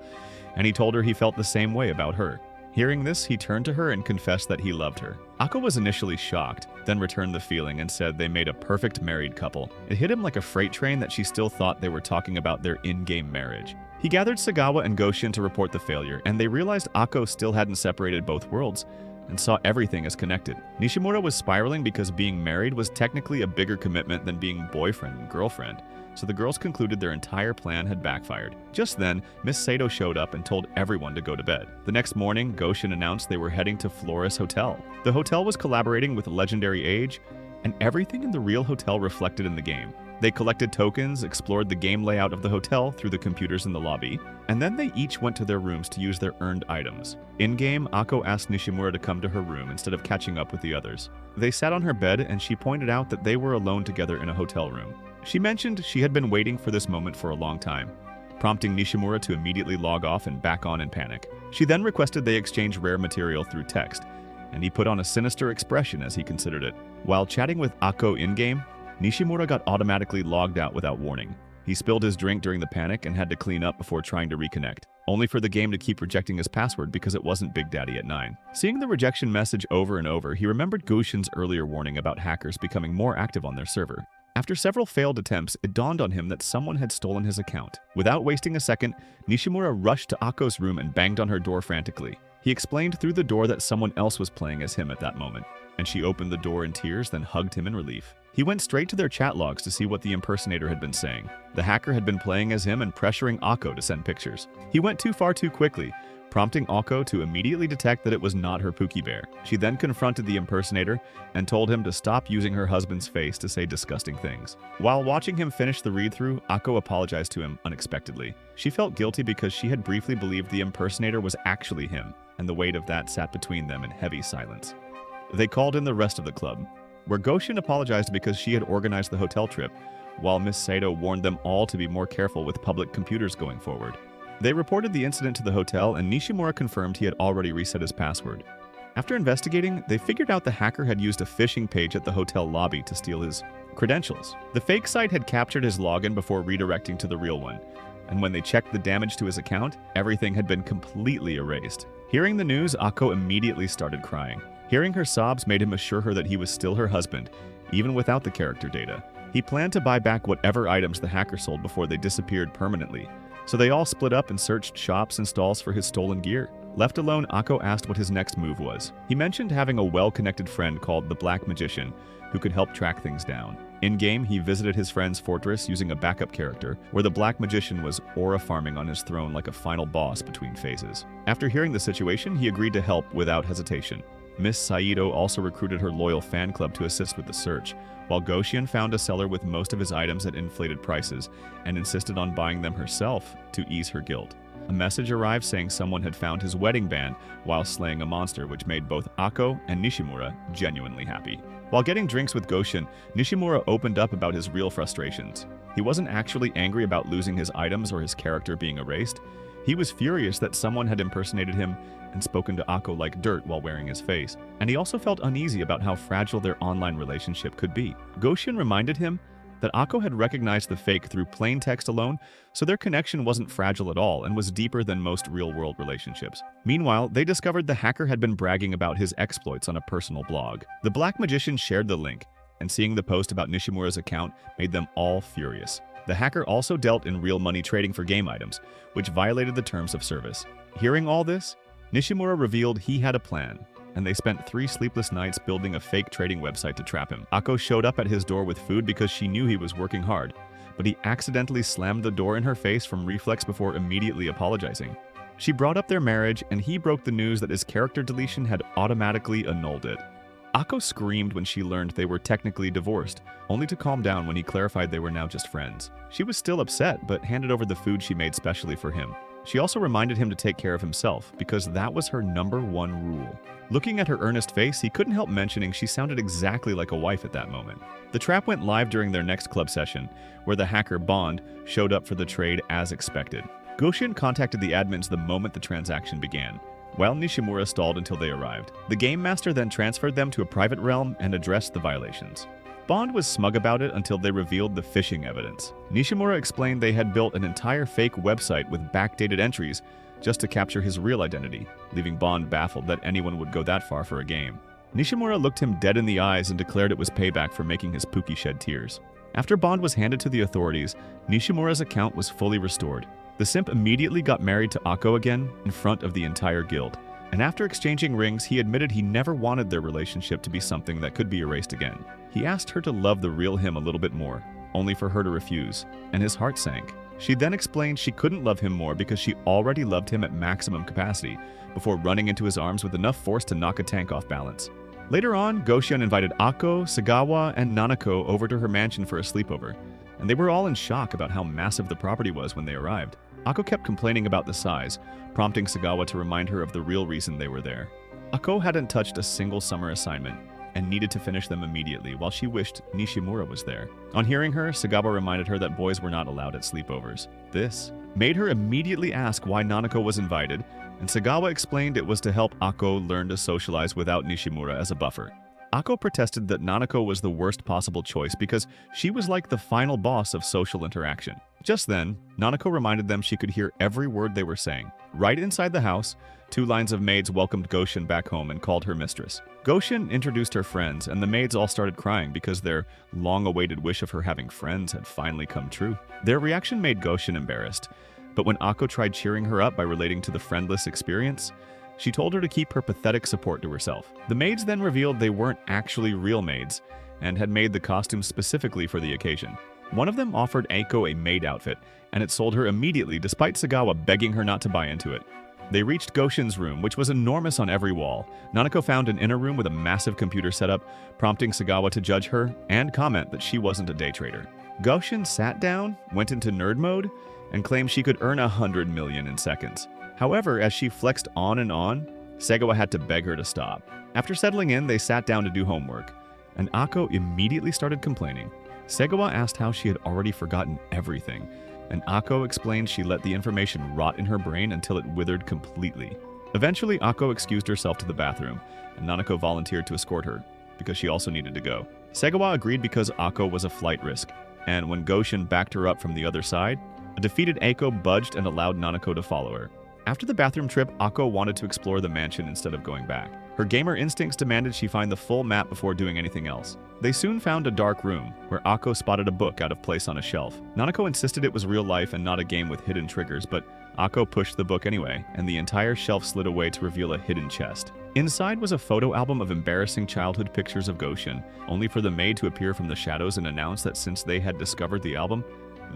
and he told her he felt the same way about her. Hearing this, he turned to her and confessed that he loved her. Akko was initially shocked, then returned the feeling and said they made a perfect married couple. It hit him like a freight train that she still thought they were talking about their in-game marriage. He gathered Sagawa and Goshin to report the failure, and they realized Akko still hadn't separated both worlds and saw everything as connected. Nishimura was spiraling because being married was technically a bigger commitment than being boyfriend and girlfriend, so the girls concluded their entire plan had backfired. Just then, Miss Saito showed up and told everyone to go to bed. The next morning, Goshin announced they were heading to Flores Hotel. The hotel was collaborating with Legendary Age, and everything in the real hotel reflected in the game. They collected tokens, explored the game layout of the hotel through the computers in the lobby, and then they each went to their rooms to use their earned items. In-game, Akko asked Nishimura to come to her room instead of catching up with the others. They sat on her bed and she pointed out that they were alone together in a hotel room. She mentioned she had been waiting for this moment for a long time, prompting Nishimura to immediately log off and back on in panic. She then requested they exchange rare material through text, and he put on a sinister expression as he considered it. While chatting with Akko in-game, Nishimura got automatically logged out without warning. He spilled his drink during the panic and had to clean up before trying to reconnect, only for the game to keep rejecting his password because it wasn't Big Daddy at 9. Seeing the rejection message over and over, he remembered Goshin's earlier warning about hackers becoming more active on their server. After several failed attempts, it dawned on him that someone had stolen his account. Without wasting a second, Nishimura rushed to Akko's room and banged on her door frantically. He explained through the door that someone else was playing as him at that moment, and she opened the door in tears, then hugged him in relief. He went straight to their chat logs to see what the impersonator had been saying. The hacker had been playing as him and pressuring Akko to send pictures. He went too far too quickly, prompting Akko to immediately detect that it was not her Pookie Bear. She then confronted the impersonator and told him to stop using her husband's face to say disgusting things. While watching him finish the read-through, Akko apologized to him unexpectedly. She felt guilty because she had briefly believed the impersonator was actually him, and the weight of that sat between them in heavy silence. They called in the rest of the club, where Goshin apologized because she had organized the hotel trip, while Miss Sato warned them all to be more careful with public computers going forward. They reported the incident to the hotel, and Nishimura confirmed he had already reset his password. After investigating, they figured out the hacker had used a phishing page at the hotel lobby to steal his credentials. The fake site had captured his login before redirecting to the real one, and when they checked the damage to his account, everything had been completely erased. Hearing the news, Akko immediately started crying. Hearing her sobs made him assure her that he was still her husband, even without the character data. He planned to buy back whatever items the hacker sold before they disappeared permanently, so they all split up and searched shops and stalls for his stolen gear. Left alone, Akko asked what his next move was. He mentioned having a well-connected friend called the Black Magician who could help track things down. In-game, he visited his friend's fortress using a backup character, where the Black Magician was aura farming on his throne like a final boss between phases. After hearing the situation, he agreed to help without hesitation. Miss Saito also recruited her loyal fan club to assist with the search, while Goshin found a seller with most of his items at inflated prices and insisted on buying them herself to ease her guilt. A message arrived saying someone had found his wedding band while slaying a monster, which made both Akko and Nishimura genuinely happy. While getting drinks with Goshin, Nishimura opened up about his real frustrations. He wasn't actually angry about losing his items or his character being erased. He was furious that someone had impersonated him and spoken to Akko like dirt while wearing his face, and he also felt uneasy about how fragile their online relationship could be. Goshin reminded him that Akko had recognized the fake through plain text alone, so their connection wasn't fragile at all and was deeper than most real-world relationships. Meanwhile, they discovered the hacker had been bragging about his exploits on a personal blog. The Black Magician shared the link, and seeing the post about Nishimura's account made them all furious. The hacker also dealt in real money trading for game items, which violated the terms of service. Hearing all this, Nishimura revealed he had a plan, and they spent 3 sleepless nights building a fake trading website to trap him. Akko showed up at his door with food because she knew he was working hard, but he accidentally slammed the door in her face from reflex before immediately apologizing. She brought up their marriage, and he broke the news that his character deletion had automatically annulled it. Akko screamed when she learned they were technically divorced, only to calm down when he clarified they were now just friends. She was still upset, but handed over the food she made specially for him. She also reminded him to take care of himself, because that was her #1 rule. Looking at her earnest face, he couldn't help mentioning she sounded exactly like a wife at that moment. The trap went live during their next club session, where the hacker Bond showed up for the trade as expected. Goshin contacted the admins the moment the transaction began, while Nishimura stalled until they arrived. The Game Master then transferred them to a private realm and addressed the violations. Bond was smug about it until they revealed the phishing evidence. Nishimura explained they had built an entire fake website with backdated entries just to capture his real identity, leaving Bond baffled that anyone would go that far for a game. Nishimura looked him dead in the eyes and declared it was payback for making his Pookie shed tears. After Bond was handed to the authorities, Nishimura's account was fully restored. The simp immediately got married to Akko again in front of the entire guild, and after exchanging rings, he admitted he never wanted their relationship to be something that could be erased again. He asked her to love the real him a little bit more, only for her to refuse, and his heart sank. She then explained she couldn't love him more because she already loved him at maximum capacity, before running into his arms with enough force to knock a tank off balance. Later on, Goshin invited Akko, Sagawa, and Nanako over to her mansion for a sleepover, and they were all in shock about how massive the property was when they arrived. Akko kept complaining about the size, prompting Sagawa to remind her of the real reason they were there. Akko hadn't touched a single summer assignment, and needed to finish them immediately, while she wished Nishimura was there. On hearing her, Sagawa reminded her that boys were not allowed at sleepovers. This made her immediately ask why Nanako was invited, and Sagawa explained it was to help Akko learn to socialize without Nishimura as a buffer. Akko protested that Nanako was the worst possible choice because she was like the final boss of social interaction. Just then, Nanako reminded them she could hear every word they were saying. Right inside the house, 2 lines of maids welcomed Goshin back home and called her mistress. Goshin introduced her friends, and the maids all started crying because their long-awaited wish of her having friends had finally come true. Their reaction made Goshin embarrassed, but when Akko tried cheering her up by relating to the friendless experience, she told her to keep her pathetic support to herself. The maids then revealed they weren't actually real maids, and had made the costumes specifically for the occasion. One of them offered Akko a maid outfit, and it sold her immediately despite Sagawa begging her not to buy into it. They reached Goshin's room, which was enormous on every wall. Nanako found an inner room with a massive computer setup, prompting Sagawa to judge her and comment that she wasn't a day trader. Goshin sat down, went into nerd mode, and claimed she could earn 100 million in seconds. However, as she flexed on and on, Sagawa had to beg her to stop. After settling in, they sat down to do homework, and Ako immediately started complaining. Sagawa asked how she had already forgotten everything, and Ako explained she let the information rot in her brain until it withered completely. Eventually, Ako excused herself to the bathroom, and Nanako volunteered to escort her, because she also needed to go. Sagawa agreed because Ako was a flight risk, and when Goshin backed her up from the other side, a defeated Ako budged and allowed Nanako to follow her. After the bathroom trip, Ako wanted to explore the mansion instead of going back. Her gamer instincts demanded she find the full map before doing anything else. They soon found a dark room, where Ako spotted a book out of place on a shelf. Nanako insisted it was real life and not a game with hidden triggers, but Ako pushed the book anyway, and the entire shelf slid away to reveal a hidden chest. Inside was a photo album of embarrassing childhood pictures of Goshin, only for the maid to appear from the shadows and announce that since they had discovered the album,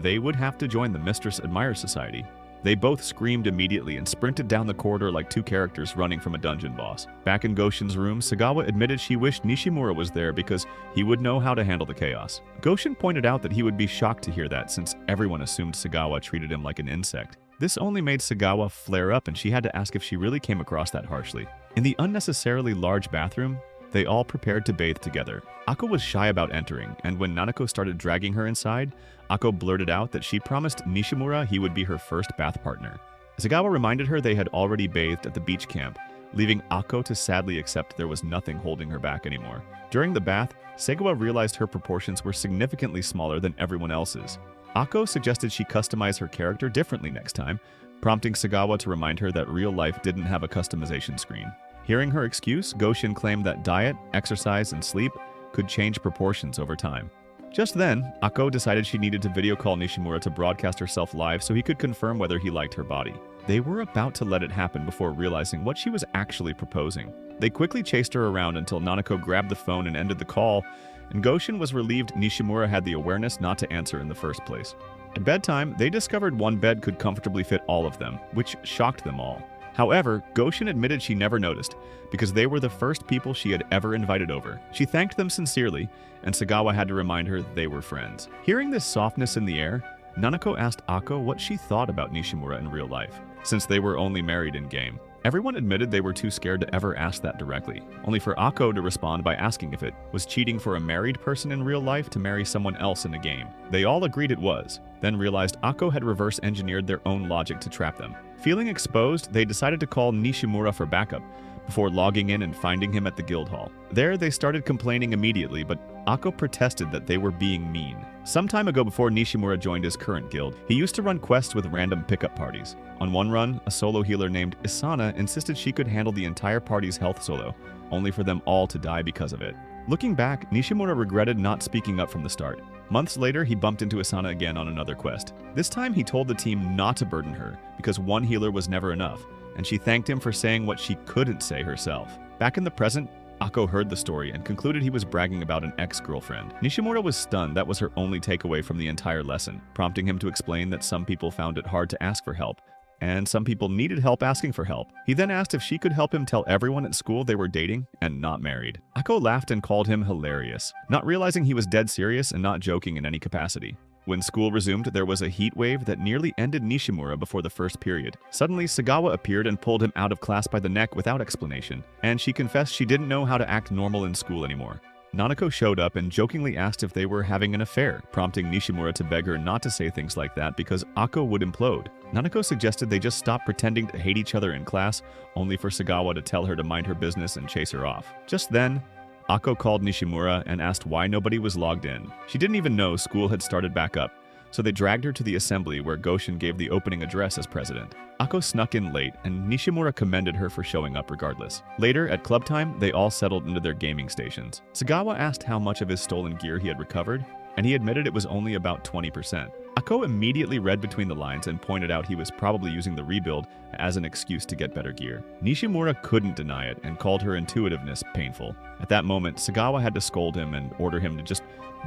they would have to join the Mistress Admirer Society. They both screamed immediately and sprinted down the corridor like two characters running from a dungeon boss. Back in Goshin's room, Sagawa admitted she wished Nishimura was there because he would know how to handle the chaos. Goshin pointed out that he would be shocked to hear that since everyone assumed Sagawa treated him like an insect. This only made Sagawa flare up, and she had to ask if she really came across that harshly. In the unnecessarily large bathroom, they all prepared to bathe together. Ako was shy about entering, and when Nanako started dragging her inside, Ako blurted out that she promised Nishimura he would be her first bath partner. Sagawa reminded her they had already bathed at the beach camp, leaving Ako to sadly accept there was nothing holding her back anymore. During the bath, Sagawa realized her proportions were significantly smaller than everyone else's. Ako suggested she customize her character differently next time, prompting Sagawa to remind her that real life didn't have a customization screen. Hearing her excuse, Goshin claimed that diet, exercise, and sleep could change proportions over time. Just then, Ako decided she needed to video call Nishimura to broadcast herself live so he could confirm whether he liked her body. They were about to let it happen before realizing what she was actually proposing. They quickly chased her around until Nanako grabbed the phone and ended the call, and Goshin was relieved Nishimura had the awareness not to answer in the first place. At bedtime, they discovered one bed could comfortably fit all of them, which shocked them all. However, Goshin admitted she never noticed, because they were the first people she had ever invited over. She thanked them sincerely, and Sagawa had to remind her they were friends. Hearing this softness in the air, Nanako asked Ako what she thought about Nishimura in real life, since they were only married in-game. Everyone admitted they were too scared to ever ask that directly, only for Ako to respond by asking if it was cheating for a married person in real life to marry someone else in a game. They all agreed it was, then realized Ako had reverse-engineered their own logic to trap them. Feeling exposed, they decided to call Nishimura for backup, before logging in and finding him at the guild hall. There, they started complaining immediately, but Ako protested that they were being mean. Some time ago before Nishimura joined his current guild, he used to run quests with random pickup parties. On one run, a solo healer named Isana insisted she could handle the entire party's health solo, only for them all to die because of it. Looking back, Nishimura regretted not speaking up from the start. Months later, he bumped into Isana again on another quest. This time, he told the team not to burden her, because one healer was never enough, and she thanked him for saying what she couldn't say herself. Back in the present, Ako heard the story and concluded he was bragging about an ex-girlfriend. Nishimura was stunned that was her only takeaway from the entire lesson, prompting him to explain that some people found it hard to ask for help, and some people needed help asking for help. He then asked if she could help him tell everyone at school they were dating and not married. Ako laughed and called him hilarious, not realizing he was dead serious and not joking in any capacity. When school resumed, there was a heat wave that nearly ended Nishimura before the first period. Suddenly, Sagawa appeared and pulled him out of class by the neck without explanation, and she confessed she didn't know how to act normal in school anymore. Nanako showed up and jokingly asked if they were having an affair, prompting Nishimura to beg her not to say things like that because Ako would implode. Nanako suggested they just stop pretending to hate each other in class, only for Sagawa to tell her to mind her business and chase her off. Just then, Ako called Nishimura and asked why nobody was logged in. She didn't even know school had started back up, so they dragged her to the assembly where Goshin gave the opening address as president. Ako snuck in late, and Nishimura commended her for showing up regardless. Later, at club time, they all settled into their gaming stations. Sagawa asked how much of his stolen gear he had recovered, and he admitted it was only about 20%. Ako immediately read between the lines and pointed out he was probably using the rebuild as an excuse to get better gear. Nishimura couldn't deny it and called her intuitiveness painful. At that moment, Sagawa had to scold him and order him to just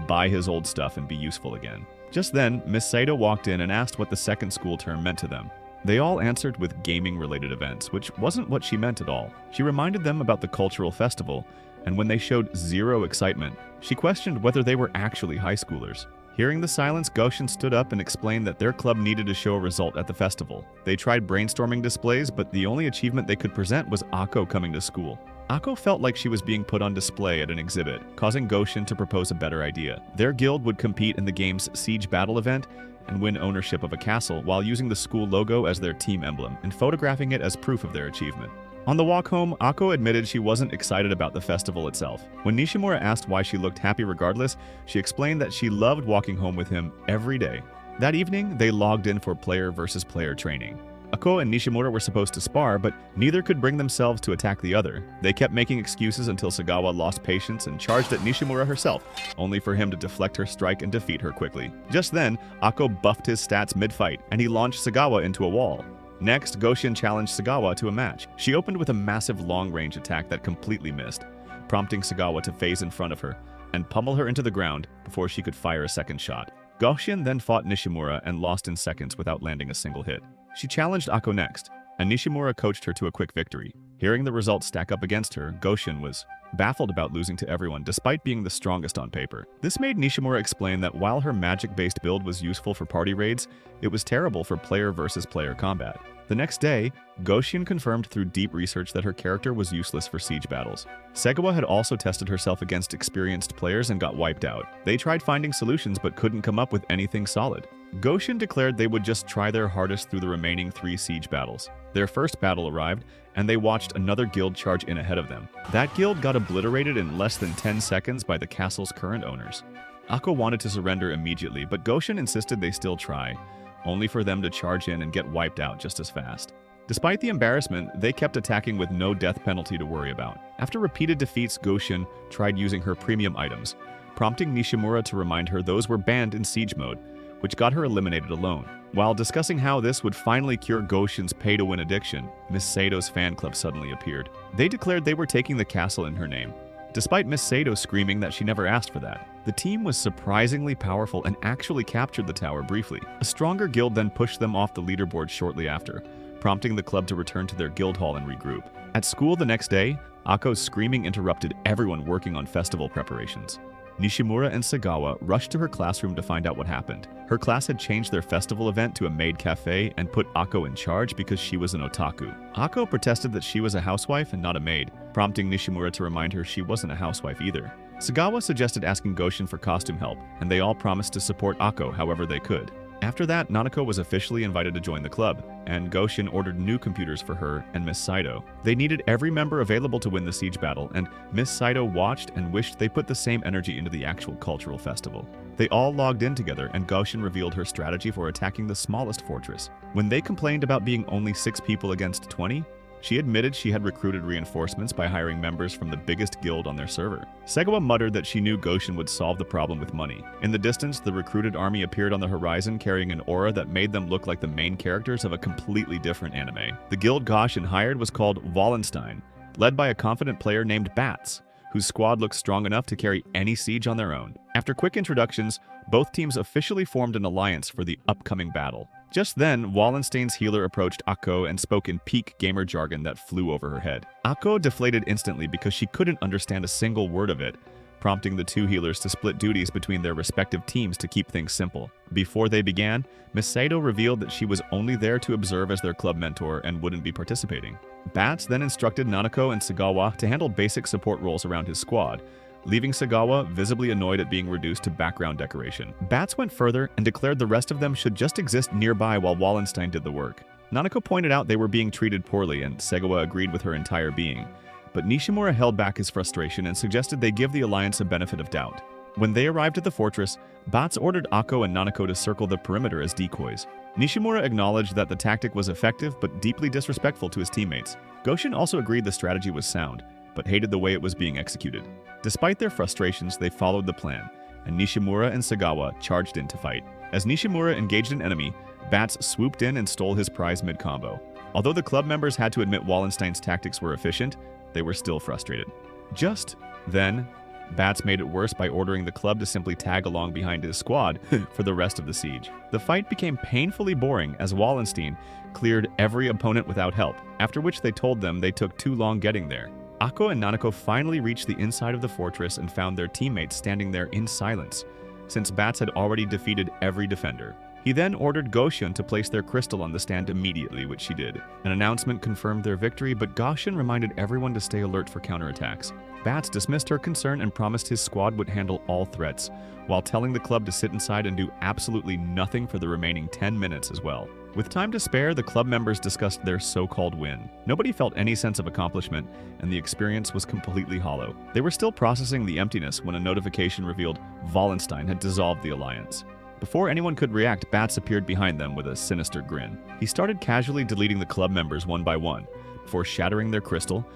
buy his old stuff and be useful again. Just then, Miss Saito walked in and asked what the second school term meant to them. They all answered with gaming-related events, which wasn't what she meant at all. She reminded them about the cultural festival, and when they showed zero excitement, she questioned whether they were actually high schoolers. Hearing the silence, Goshin stood up and explained that their club needed to show a result at the festival. They tried brainstorming displays, but the only achievement they could present was Akko coming to school. Akko felt like she was being put on display at an exhibit, causing Goshin to propose a better idea. Their guild would compete in the game's Siege Battle event and win ownership of a castle while using the school logo as their team emblem and photographing it as proof of their achievement. On the walk home, Akko admitted she wasn't excited about the festival itself. When Nishimura asked why she looked happy regardless, she explained that she loved walking home with him every day. That evening, they logged in for player versus player training. Akko and Nishimura were supposed to spar, but neither could bring themselves to attack the other. They kept making excuses until Sagawa lost patience and charged at Nishimura herself, only for him to deflect her strike and defeat her quickly. Just then, Akko buffed his stats mid-fight, and he launched Sagawa into a wall. Next, Goshin challenged Sagawa to a match. She opened with a massive long-range attack that completely missed, prompting Sagawa to phase in front of her and pummel her into the ground before she could fire a second shot. Goshin then fought Nishimura and lost in seconds without landing a single hit. She challenged Akko next, and Nishimura coached her to a quick victory. Hearing the results stack up against her, Goshin was baffled about losing to everyone despite being the strongest on paper. This made Nishimura explain that while her magic-based build was useful for party raids, it was terrible for player versus player combat. The next day, Goshin confirmed through deep research that her character was useless for siege battles. Sagawa had also tested herself against experienced players and got wiped out. They tried finding solutions but couldn't come up with anything solid. Goshin declared they would just try their hardest through the remaining 3 siege battles. Their first battle arrived, and they watched another guild charge in ahead of them. That guild got obliterated in less than 10 seconds by the castle's current owners. Akko wanted to surrender immediately, but Goshin insisted they still try, only for them to charge in and get wiped out just as fast. Despite the embarrassment, they kept attacking with no death penalty to worry about. After repeated defeats, Goshin tried using her premium items, prompting Nishimura to remind her those were banned in siege mode, which got her eliminated alone. While discussing how this would finally cure Goshin's pay-to-win addiction, Miss Sato's fan club suddenly appeared. They declared they were taking the castle in her name, despite Miss Sato screaming that she never asked for that. The team was surprisingly powerful and actually captured the tower briefly. A stronger guild then pushed them off the leaderboard shortly after, prompting the club to return to their guild hall and regroup. At school the next day, Akko's screaming interrupted everyone working on festival preparations. Nishimura and Sagawa rushed to her classroom to find out what happened. Her class had changed their festival event to a maid cafe and put Akko in charge because she was an otaku. Akko protested that she was a housewife and not a maid, prompting Nishimura to remind her she wasn't a housewife either. Sagawa suggested asking Goshin for costume help, and they all promised to support Akko however they could. After that, Nanako was officially invited to join the club, and Goshin ordered new computers for her and Miss Saito. They needed every member available to win the siege battle, and Miss Saito watched and wished they put the same energy into the actual cultural festival. They all logged in together, and Goshin revealed her strategy for attacking the smallest fortress. When they complained about being only 6 people against 20, she admitted she had recruited reinforcements by hiring members from the biggest guild on their server. Sagawa muttered that she knew Goshin would solve the problem with money. In the distance, the recruited army appeared on the horizon carrying an aura that made them look like the main characters of a completely different anime. The guild Goshin hired was called Wallenstein, led by a confident player named Bats, whose squad looked strong enough to carry any siege on their own. After quick introductions, both teams officially formed an alliance for the upcoming battle. Just then, Wallenstein's healer approached Akko and spoke in peak gamer jargon that flew over her head. Akko deflated instantly because she couldn't understand a single word of it, prompting the 2 healers to split duties between their respective teams to keep things simple. Before they began, Miss Saito revealed that she was only there to observe as their club mentor and wouldn't be participating. Bats then instructed Nanako and Sagawa to handle basic support roles around his squad, leaving Sagawa visibly annoyed at being reduced to background decoration. Bats went further and declared the rest of them should just exist nearby while Wallenstein did the work. Nanako pointed out they were being treated poorly, and Sagawa agreed with her entire being. But Nishimura held back his frustration and suggested they give the alliance a benefit of doubt. When they arrived at the fortress, Bats ordered Akko and Nanako to circle the perimeter as decoys. Nishimura acknowledged that the tactic was effective but deeply disrespectful to his teammates. Goshin also agreed the strategy was sound, but hated the way it was being executed. Despite their frustrations, they followed the plan, and Nishimura and Sagawa charged in to fight. As Nishimura engaged an enemy, Bats swooped in and stole his prize mid-combo. Although the club members had to admit Wallenstein's tactics were efficient, they were still frustrated. Just then, Bats made it worse by ordering the club to simply tag along behind his squad for the rest of the siege. The fight became painfully boring as Wallenstein cleared every opponent without help, after which they told them they took too long getting there. Akko and Nanako finally reached the inside of the fortress and found their teammates standing there in silence, since Bats had already defeated every defender. He then ordered Goshen to place their crystal on the stand immediately, which she did. An announcement confirmed their victory, but Goshen reminded everyone to stay alert for counterattacks. Bats dismissed her concern and promised his squad would handle all threats, while telling the club to sit inside and do absolutely nothing for the remaining 10 minutes as well. With time to spare, the club members discussed their so-called win. Nobody felt any sense of accomplishment, and the experience was completely hollow. They were still processing the emptiness when a notification revealed Wallenstein had dissolved the alliance. Before anyone could react, Bats appeared behind them with a sinister grin. He started casually deleting the club members one by one, before shattering their crystal,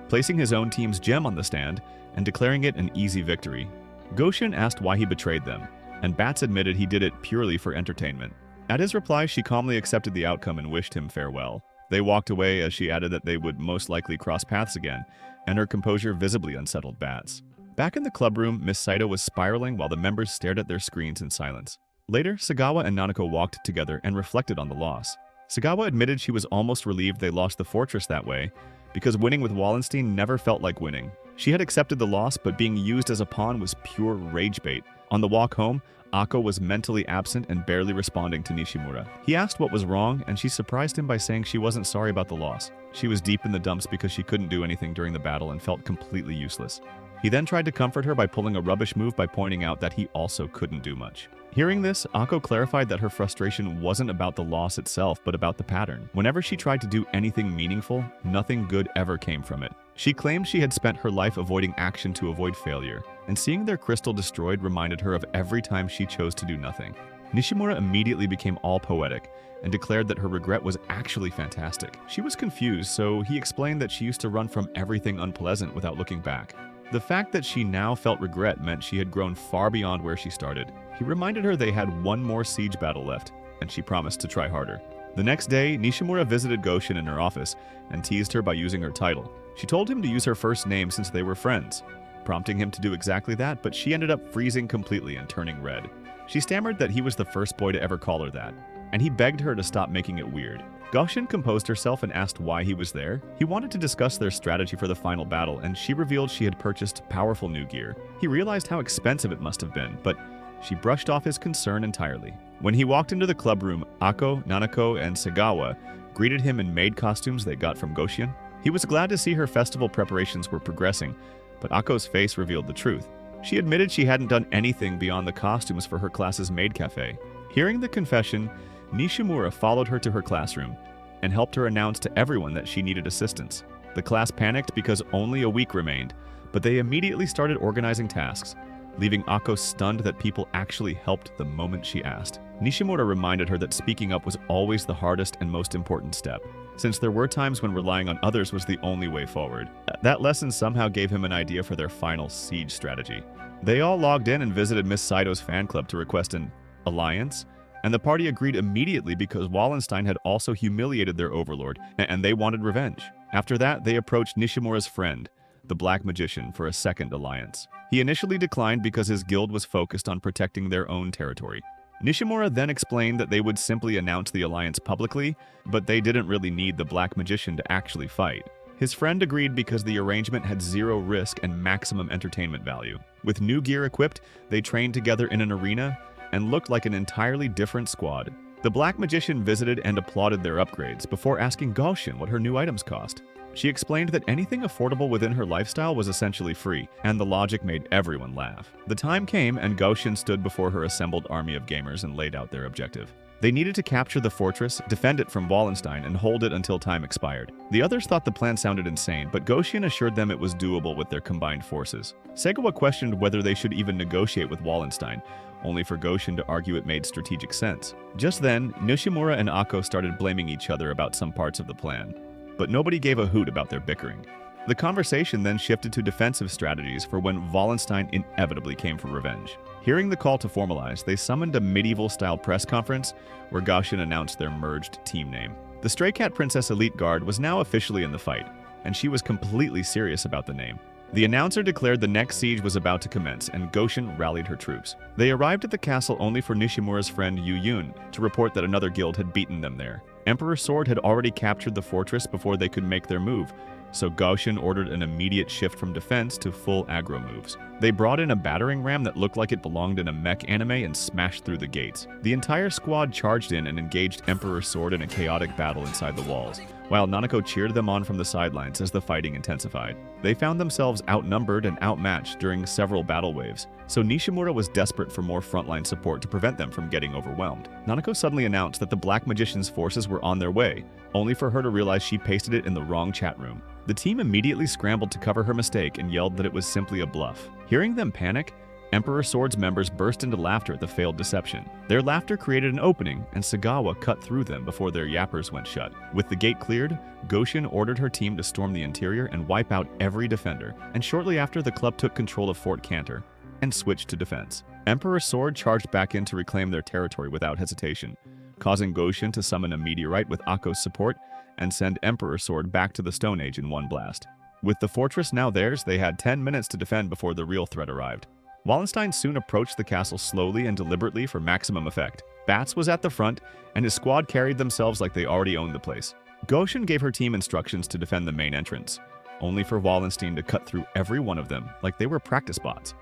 placing his own team's gem on the stand, and declaring it an easy victory. Goshen asked why he betrayed them, and Bats admitted he did it purely for entertainment. At his reply, she calmly accepted the outcome and wished him farewell. They walked away as she added that they would most likely cross paths again, and her composure visibly unsettled Bats. Back in the club room, Miss Saito was spiraling while the members stared at their screens in silence. Later, Sagawa and Nanako walked together and reflected on the loss. Sagawa admitted she was almost relieved they lost the fortress that way, because winning with Wallenstein never felt like winning. She had accepted the loss, but being used as a pawn was pure rage bait. On the walk home, Akko was mentally absent and barely responding to Nishimura. He asked what was wrong, and she surprised him by saying she wasn't sorry about the loss. She was deep in the dumps because she couldn't do anything during the battle and felt completely useless. He then tried to comfort her by pulling a rubbish move by pointing out that he also couldn't do much. Hearing this, Akko clarified that her frustration wasn't about the loss itself, but about the pattern. Whenever she tried to do anything meaningful, nothing good ever came from it. She claimed she had spent her life avoiding action to avoid failure, and seeing their crystal destroyed reminded her of every time she chose to do nothing. Nishimura immediately became all poetic and declared that her regret was actually fantastic. She was confused, so he explained that she used to run from everything unpleasant without looking back. The fact that she now felt regret meant she had grown far beyond where she started. He reminded her they had one more siege battle left, and she promised to try harder. The next day, Nishimura visited Goshen in her office and teased her by using her title. She told him to use her first name since they were friends, prompting him to do exactly that, but she ended up freezing completely and turning red. She stammered that he was the first boy to ever call her that, and he begged her to stop making it weird. Goshen composed herself and asked why he was there. He wanted to discuss their strategy for the final battle, and she revealed she had purchased powerful new gear. He realized how expensive it must have been, but she brushed off his concern entirely. When he walked into the club room, Akko, Nanako, and Sagawa greeted him in maid costumes they got from Goshen. He was glad to see her festival preparations were progressing, but Akko's face revealed the truth. She admitted she hadn't done anything beyond the costumes for her class's maid cafe. Hearing the confession, Nishimura followed her to her classroom and helped her announce to everyone that she needed assistance. The class panicked because only a week remained, but they immediately started organizing tasks, leaving Akko stunned that people actually helped the moment she asked. Nishimura reminded her that speaking up was always the hardest and most important step, since there were times when relying on others was the only way forward. That lesson somehow gave him an idea for their final siege strategy. They all logged in and visited Miss Saito's fan club to request an alliance, and the party agreed immediately because Wallenstein had also humiliated their overlord, and they wanted revenge. After that, they approached Nishimura's friend, the Black Magician, for a second alliance. He initially declined because his guild was focused on protecting their own territory. Nishimura then explained that they would simply announce the alliance publicly, but they didn't really need the Black Magician to actually fight. His friend agreed because the arrangement had zero risk and maximum entertainment value. With new gear equipped, they trained together in an arena and looked like an entirely different squad. The Black Magician visited and applauded their upgrades before asking Goshen what her new items cost. She explained that anything affordable within her lifestyle was essentially free, and the logic made everyone laugh. The time came and Goshen stood before her assembled army of gamers and laid out their objective. They needed to capture the fortress, defend it from Wallenstein, and hold it until time expired. The others thought the plan sounded insane, but Goshen assured them it was doable with their combined forces. Sagawa questioned whether they should even negotiate with Wallenstein, only for Goshen to argue it made strategic sense. Just then, Nishimura and Akko started blaming each other about some parts of the plan, but nobody gave a hoot about their bickering. The conversation then shifted to defensive strategies for when Wallenstein inevitably came for revenge. Hearing the call to formalize, they summoned a medieval-style press conference where Goshen announced their merged team name. The Stray Cat Princess Elite Guard was now officially in the fight, and she was completely serious about the name. The announcer declared the next siege was about to commence, and Goshen rallied her troops. They arrived at the castle only for Nishimura's friend Yu Yun to report that another guild had beaten them there. Emperor Sword had already captured the fortress before they could make their move, so Goshen ordered an immediate shift from defense to full aggro moves. They brought in a battering ram that looked like it belonged in a mech anime and smashed through the gates. The entire squad charged in and engaged Emperor Sword in a chaotic battle inside the walls, while Nanako cheered them on from the sidelines as the fighting intensified. They found themselves outnumbered and outmatched during several battle waves, so Nishimura was desperate for more frontline support to prevent them from getting overwhelmed. Nanako suddenly announced that the Black Magician's forces were on their way, only for her to realize she pasted it in the wrong chat room. The team immediately scrambled to cover her mistake and yelled that it was simply a bluff. Hearing them panic, Emperor Sword's members burst into laughter at the failed deception. Their laughter created an opening, and Sagawa cut through them before their yappers went shut. With the gate cleared, Goshen ordered her team to storm the interior and wipe out every defender, and shortly after the club took control of Fort Cantor and switched to defense. Emperor Sword charged back in to reclaim their territory without hesitation, causing Goshen to summon a meteorite with Akko's support and send Emperor Sword back to the Stone Age in one blast. With the fortress now theirs, they had 10 minutes to defend before the real threat arrived. Wallenstein soon approached the castle slowly and deliberately for maximum effect. Bats was at the front, and his squad carried themselves like they already owned the place. Goshen gave her team instructions to defend the main entrance, only for Wallenstein to cut through every one of them like they were practice bots.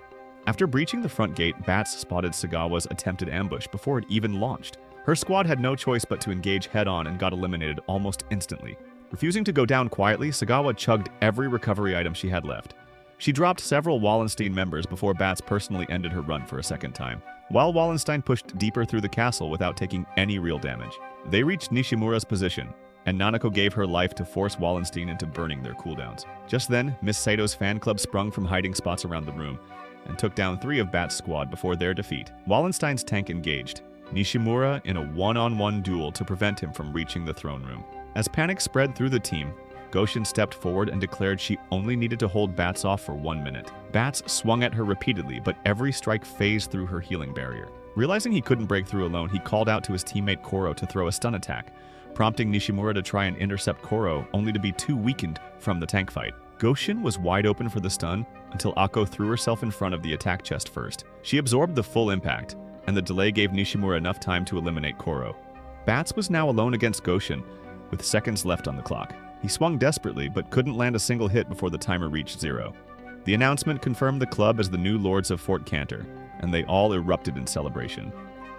After breaching the front gate, Bats spotted Sagawa's attempted ambush before it even launched. Her squad had no choice but to engage head-on and got eliminated almost instantly. Refusing to go down quietly, Sagawa chugged every recovery item she had left. She dropped several Wallenstein members before Bats personally ended her run for a second time, while Wallenstein pushed deeper through the castle without taking any real damage. They reached Nishimura's position, and Nanako gave her life to force Wallenstein into burning their cooldowns. Just then, Miss Sato's fan club sprung from hiding spots around the room and took down 3 of Bat's squad before their defeat. Wallenstein's tank engaged Nishimura in a one-on-one duel to prevent him from reaching the throne room. As panic spread through the team, Goshen stepped forward and declared she only needed to hold Bats off for 1 minute. Bats swung at her repeatedly, but every strike phased through her healing barrier. Realizing he couldn't break through alone, he called out to his teammate Koro to throw a stun attack, prompting Nishimura to try and intercept Koro, only to be too weakened from the tank fight. Goshen was wide open for the stun until Akko threw herself in front of the attack chest first. She absorbed the full impact, and the delay gave Nishimura enough time to eliminate Koro. Bats was now alone against Goshen, with seconds left on the clock. He swung desperately, but couldn't land a single hit before the timer reached 0. The announcement confirmed the club as the new lords of Fort Cantor, and they all erupted in celebration.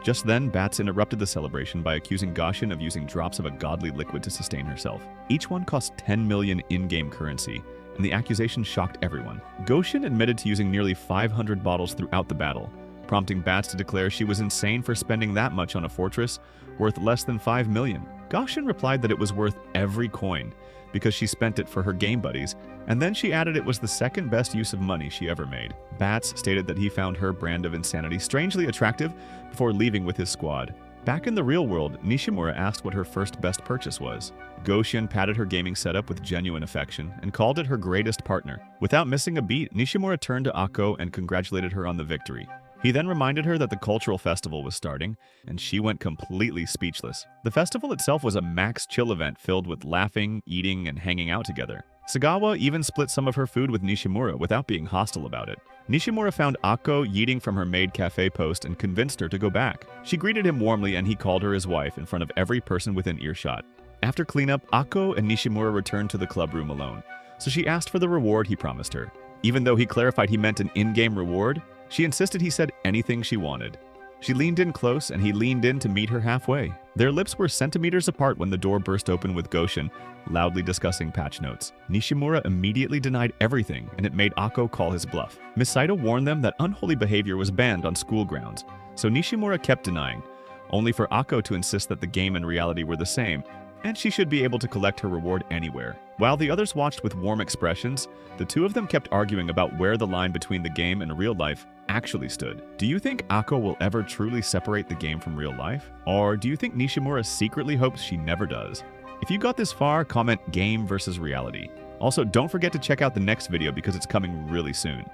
Just then, Bats interrupted the celebration by accusing Goshen of using drops of a godly liquid to sustain herself. Each one cost 10 million in-game currency, and the accusation shocked everyone. Goshen admitted to using nearly 500 bottles throughout the battle, prompting Bats to declare she was insane for spending that much on a fortress worth less than 5 million. Goshen replied that it was worth every coin because she spent it for her game buddies, and then she added it was the second best use of money she ever made. Bats stated that he found her brand of insanity strangely attractive before leaving with his squad. Back in the real world, Nishimura asked what her first best purchase was. Goshen patted her gaming setup with genuine affection and called it her greatest partner. Without missing a beat, Nishimura turned to Akko and congratulated her on the victory. He then reminded her that the cultural festival was starting, and she went completely speechless. The festival itself was a max chill event filled with laughing, eating, and hanging out together. Sagawa even split some of her food with Nishimura without being hostile about it. Nishimura found Akko yeeting from her maid cafe post and convinced her to go back. She greeted him warmly and he called her his wife in front of every person within earshot. After cleanup, Akko and Nishimura returned to the club room alone, so she asked for the reward he promised her. Even though he clarified he meant an in-game reward, she insisted he said anything she wanted. She leaned in close, and he leaned in to meet her halfway. Their lips were centimeters apart when the door burst open with Goshen, loudly discussing patch notes. Nishimura immediately denied everything, and it made Akko call his bluff. Miss Saito warned them that unholy behavior was banned on school grounds, so Nishimura kept denying, only for Akko to insist that the game and reality were the same, and she should be able to collect her reward anywhere. While the others watched with warm expressions, the two of them kept arguing about where the line between the game and real life actually stood. Do you think Akko will ever truly separate the game from real life? Or do you think Nishimura secretly hopes she never does? If you got this far, comment game versus reality. Also, don't forget to check out the next video because it's coming really soon.